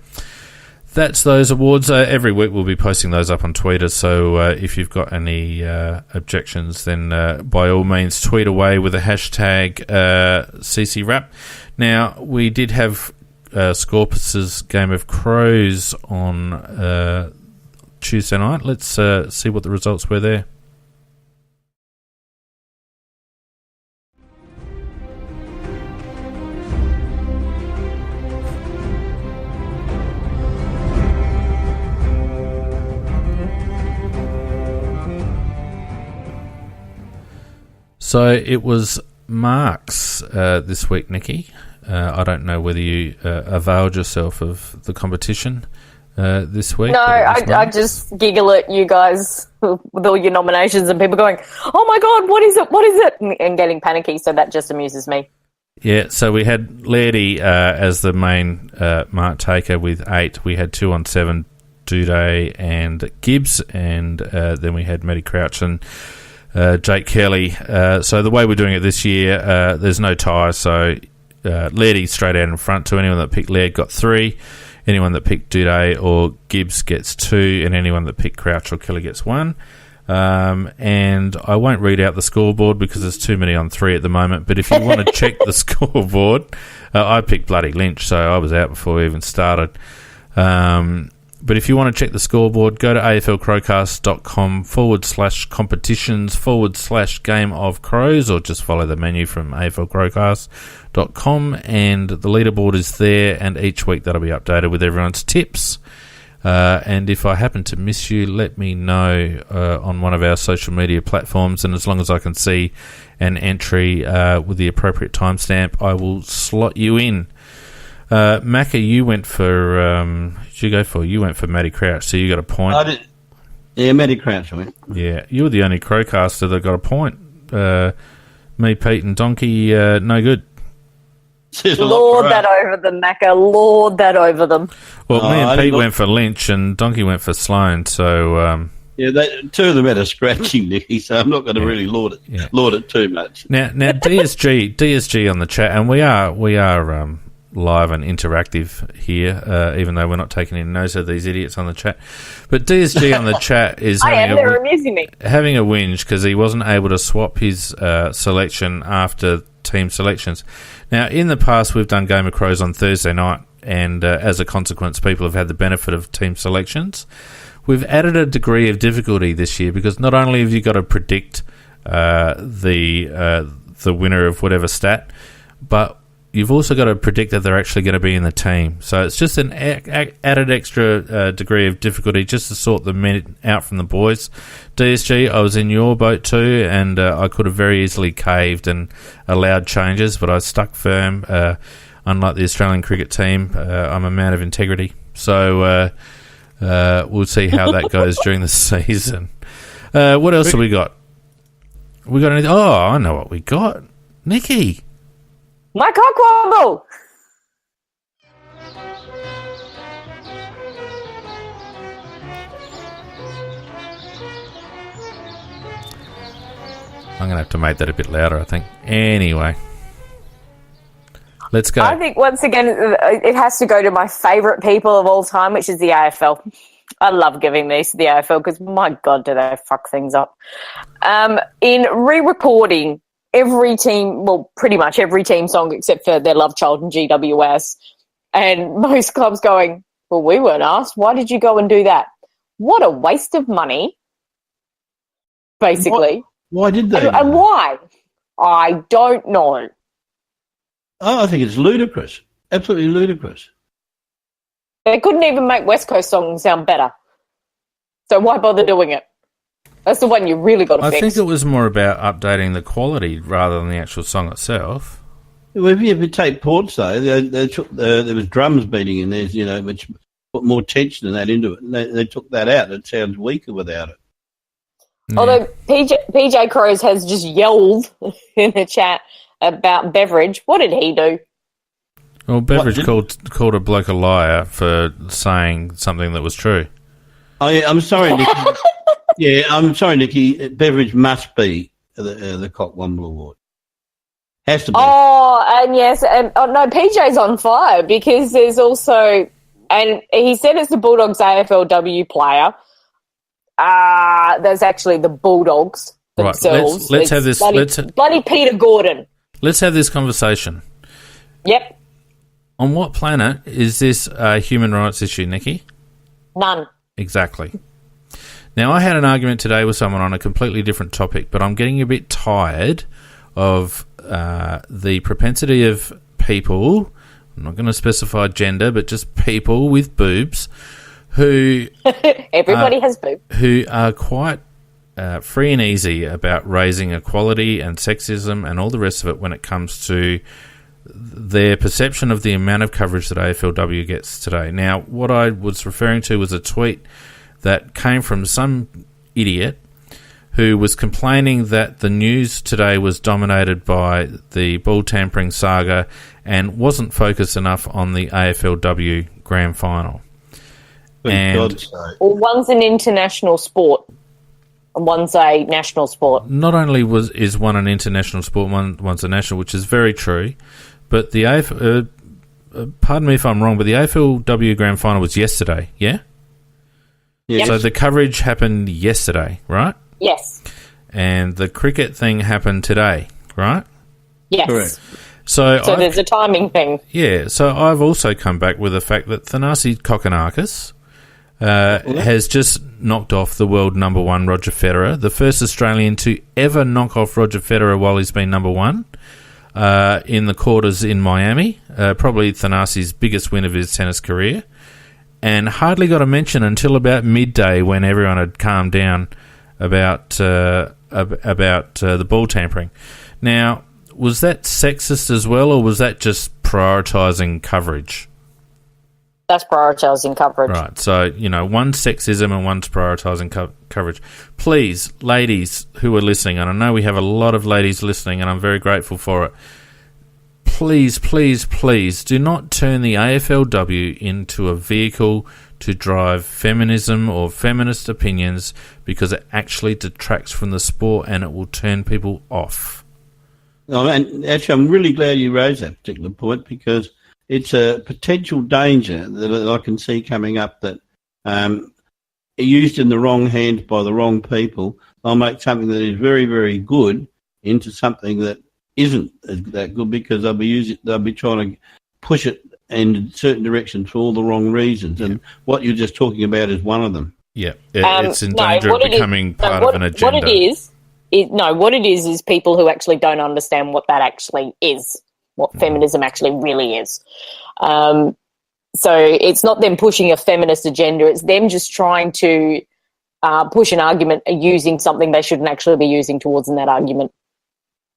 That's those awards. Every week we'll be posting those up on Twitter, so if you've got any objections, then by all means tweet away with the hashtag CCWrap. Now, we did have Scorpus's Game of Crows on Tuesday night. Let's see what the results were there. So it was marks this week, Nikki. I don't know whether you availed yourself of the competition this week. No, I just giggle at you guys with all your nominations and people going, "Oh my God, what is it? What is it?" and getting panicky. So that just amuses me. Yeah, so we had Lairdy as the main mark taker with 8. We had 2 on 7, Duday and Gibbs, and then we had Matty Crouch and Jake Kelly. So the way we're doing it this year, there's no tie, so Lairdy straight out in front. To anyone that picked Laird got 3, anyone that picked Duday or Gibbs gets 2, and anyone that picked Crouch or Kelly gets 1. And I won't read out the scoreboard because there's too many on 3 at the moment, but if you want to check the scoreboard, I picked bloody Lynch, so I was out before we even started. But if you want to check the scoreboard, go to aflcrowcast.com/competitions/Game of Crows, or just follow the menu from aflcrowcast.com, and the leaderboard is there, and each week that'll be updated with everyone's tips. And if I happen to miss you, let me know on one of our social media platforms, and as long as I can see an entry with the appropriate timestamp, I will slot you in. Macca, you went for who'd you go for? You went for Matty Crouch, so you got a point. I did. Yeah, Matty Crouch, I went. Yeah, you were the only Crowcaster that got a point. Me, Pete, and Donkey, no good. Lord that over them, Macca. Lord that over them. Well, me and Pete went for Lynch, and Donkey went for Sloane. So yeah, two of them had a scratching, Nicky. So I'm not going to really laud it too much. Now DSG on the chat, and we are live and interactive here, even though we're not taking any notice of these idiots on the chat. But DSG on the chat is they're amusing me. Having a whinge because he wasn't able to swap his selection after team selections. Now, in the past, we've done Game of Crows on Thursday night, and as a consequence, people have had the benefit of team selections. We've added a degree of difficulty this year because not only have you got to predict the winner of whatever stat, but you've also got to predict that they're actually going to be in the team. So it's just an added extra degree of difficulty just to sort the men out from the boys. DSG, I was in your boat too, and I could have very easily caved and allowed changes, but I stuck firm. Unlike the Australian cricket team, I'm a man of integrity. So We'll see how that goes during the season. What else have we got? We got anything? Oh, I know what we got. Nikki. My Cockwomble! I'm going to have to make that a bit louder, I think. Anyway. Let's go. I think, once again, it has to go to my favourite people of all time, which is the AFL. I love giving these to the AFL because, my God, do they fuck things up. In re-recording every team, well, pretty much every team song except for their love child and GWS, and most clubs going, well, we weren't asked. Why did you go and do that? What a waste of money, basically. Why did they? And why? I don't know. Oh, I think it's ludicrous. Absolutely ludicrous. They couldn't even make West Coast songs sound better. So why bother doing it? That's the one you really got to fix. I think it was more about updating the quality rather than the actual song itself. Well, if you take Ports, though, there was drums beating in there, which put more tension than that into it. And they took that out. It sounds weaker without it. Yeah. Although PJ Crows has just yelled in the chat about Beveridge. What did he do? Well, Beveridge called a bloke a liar for saying something that was true. I'm sorry, Nikki. Yeah, I'm sorry, Nikki. Beveridge must be the Cockwombling Award. Has to be. Oh, and yes, and no, PJ's on fire because there's also, and he said it's the Bulldogs AFLW player. There's actually the Bulldogs themselves. Right, let's have this. Bloody Peter Gordon. Let's have this conversation. Yep. On what planet is this a human rights issue, Nikki? None. Exactly. Now, I had an argument today with someone on a completely different topic, but I'm getting a bit tired of the propensity of people, I'm not going to specify gender, but just people with boobs, who... Everybody has boobs. Who are quite free and easy about raising equality and sexism and all the rest of it when it comes to their perception of the amount of coverage that AFLW gets today. Now, what I was referring to was a tweet that came from some idiot who was complaining that the news today was dominated by the ball tampering saga and wasn't focused enough on the AFLW grand final. Well, one's an international sport and one's a national sport. Not only is one an international sport, one's a national, which is very true, but the pardon me if I'm wrong, but the AFLW grand final was yesterday, yeah? Yes. So the coverage happened yesterday, right? Yes. And the cricket thing happened today, right? Yes. Correct. So there's a timing thing. Yeah, so I've also come back with the fact that Thanasi Kokonakis has just knocked off the world number one, Roger Federer, the first Australian to ever knock off Roger Federer while he's been number one in the quarters in Miami, probably Thanasi's biggest win of his tennis career, and hardly got a mention until about midday when everyone had calmed down about the ball tampering. Now, was that sexist as well, or was that just prioritising coverage? That's prioritising coverage. Right, so, one's sexism and one's prioritising coverage. Please, ladies who are listening, and I know we have a lot of ladies listening, and I'm very grateful for it, please, please, please do not turn the AFLW into a vehicle to drive feminism or feminist opinions, because it actually detracts from the sport and it will turn people off. Oh, and actually, I'm really glad you raised that particular point, because it's a potential danger that I can see coming up, that used in the wrong hands by the wrong people, they'll make something that is very, very good into something that isn't that good, because they'll be trying to push it in certain directions for all the wrong reasons. And what you're just talking about is one of them. Yeah, it's in danger of becoming part of an agenda. What it is people who actually don't understand what that actually is, what feminism actually really is. So it's not them pushing a feminist agenda, it's them just trying to push an argument using something they shouldn't actually be using towards in that argument.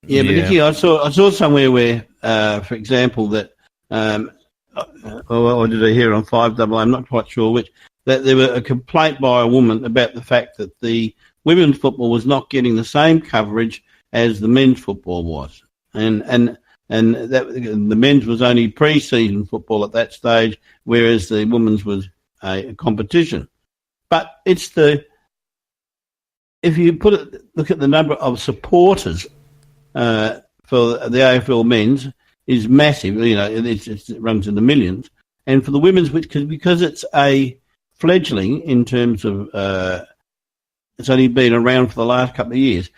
Yeah, but Nikki, I saw somewhere where, for example, that, or did I hear on 5AA, I'm not quite sure which, that there was a complaint by a woman about the fact that the women's football was not getting the same coverage as the men's football was, and that the men's was only pre-season football at that stage, whereas the women's was a competition. But if you look at the number of supporters for the AFL men's is massive. It runs in the millions, and for the women's, because it's a fledgling in terms of it's only been around for the last couple of years.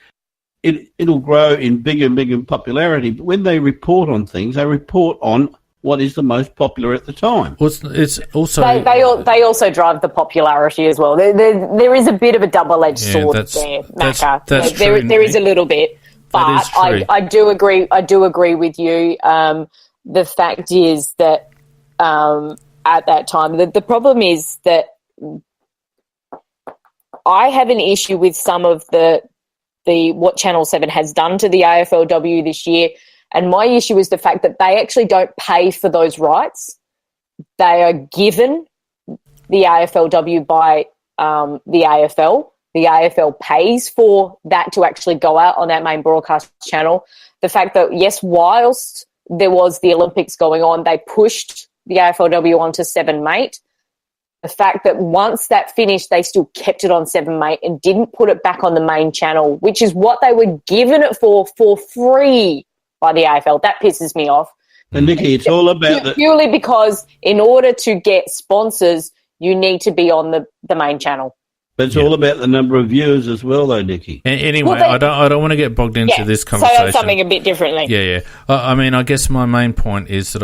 It'll grow in bigger and bigger popularity. But when they report on things, they report on what is the most popular at the time. Well, it's also they also drive the popularity as well. There is a bit of a double-edged sword there, Macca. There is a little bit, but I do agree. I do agree with you. The fact is that at that time, the problem is that I have an issue with some of the what Channel 7 has done to the AFLW this year, and my issue is the fact that they actually don't pay for those rights. They are given the AFLW by the AFL. The AFL pays for that to actually go out on that main broadcast channel. The fact that, yes, whilst there was the Olympics going on, they pushed the AFLW onto 7 Mate. The fact that once that finished, they still kept it on 7 Mate and didn't put it back on the main channel, which is what they were given it for free by the AFL. That pisses me off. And Nikki, it's all about purely because in order to get sponsors, you need to be on the main channel. But it's all about the number of viewers as well, though, Nikki. Anyway, I don't want to get bogged into this conversation. So that's something a bit differently. Yeah. I mean, I guess my main point is that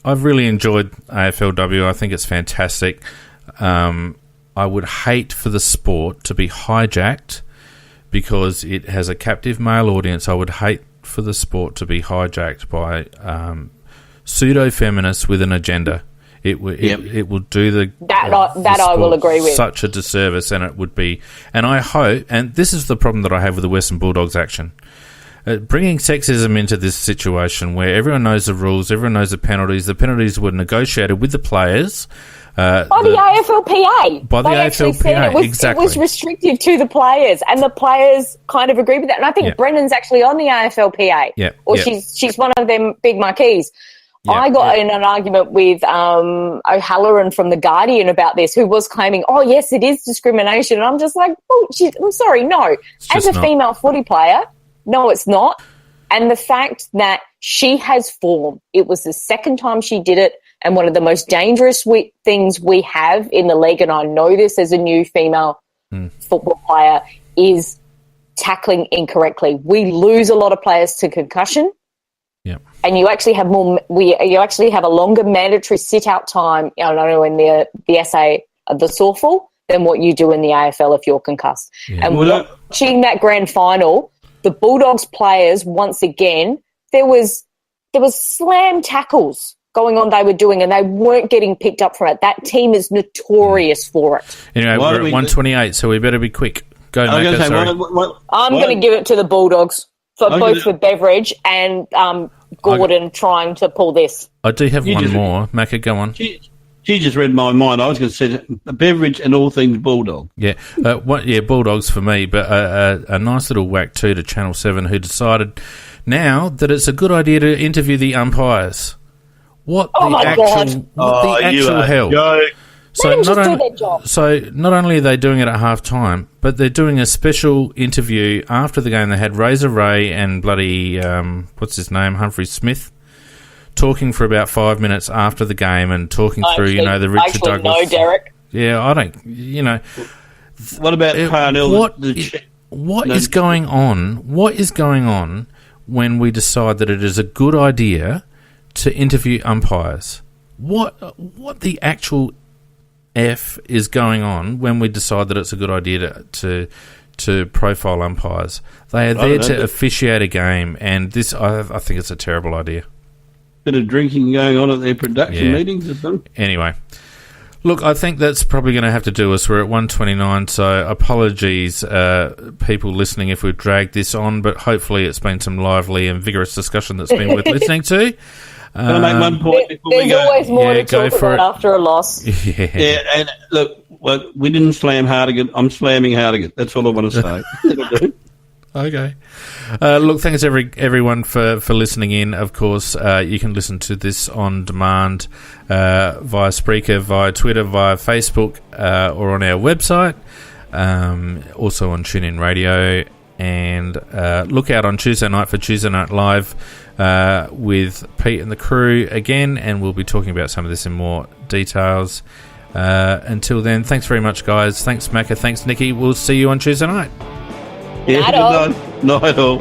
I've really enjoyed AFLW. I think it's fantastic. I would hate for the sport to be hijacked because it has a captive male audience. I would hate for the sport to be hijacked by pseudo-feminists with an agenda. It will do the I will agree with. Such a disservice, and it would be. And I hope, and this is the problem that I have with the Western Bulldogs action, bringing sexism into this situation where everyone knows the rules, everyone knows the penalties. The penalties were negotiated with the players by the AFLPA. By the AFLPA, exactly. It was restrictive to the players, and the players kind of agreed with that. And I think Brennan's actually on the AFLPA, she's one of them big marquees. Yeah, I got in an argument with O'Halloran from The Guardian about this, who was claiming, oh, yes, it is discrimination. And I'm just like, I'm sorry, no. As a female footy player, no, it's not. And the fact that she has form, it was the second time she did it, and one of the most dangerous things we have in the league, and I know this as a new female football player, is tackling incorrectly. We lose a lot of players to concussion. Yeah, and you actually have a longer mandatory sit-out time, in the SA, the SORFL, than what you do in the AFL if you're concussed. Yeah. And watching that grand final, the Bulldogs players, once again, there was slam tackles going on they were doing, and they weren't getting picked up for it. That team is notorious for it. Anyway, we're at 128, so we better be quick. Go, Macca, I'm going to give it to the Bulldogs. For Beveridge and Gordon trying to pull this. I do have one more. Macca, go on. She just read my mind. I was going to say Beveridge and all things Bulldog. Yeah, Bulldogs for me, but a nice little whack too to Channel 7, who decided now that it's a good idea to interview the umpires. What the actual hell? Joke. So not only are they doing it at half time, but they're doing a special interview after the game. They had Razor Ray and bloody what's his name, Humphrey Smith, talking for about 5 minutes after the game and talking through the Richard Douglas. No, Derek. Yeah, I don't. What about Parnell? What is going on? What is going on when we decide that it is a good idea to interview umpires? What the actual F is going on when we decide that it's a good idea to profile umpires? They are there to officiate a game, and this I think it's a terrible idea. Bit of drinking going on at their production meetings or something. Anyway, look, I think that's probably going to have to do us. We're at 129, so apologies, people listening, if we've dragged this on, but hopefully it's been some lively and vigorous discussion that's been worth listening to. Can I make one point before we go? There's always more to talk about after a loss. Yeah, and look, we didn't slam Hardigan. I'm slamming Hardigan. That's all I want to say. Okay. Look, thanks everyone for listening in. Of course, you can listen to this on demand via Spreaker, via Twitter, via Facebook, or on our website. Also on TuneIn Radio. And look out on Tuesday night for Tuesday Night Live with Pete and the crew again, and we'll be talking about some of this in more details. Until then, thanks very much, guys. Thanks, Macca. Thanks, Nikki. We'll see you on Tuesday night. Yeah, night all.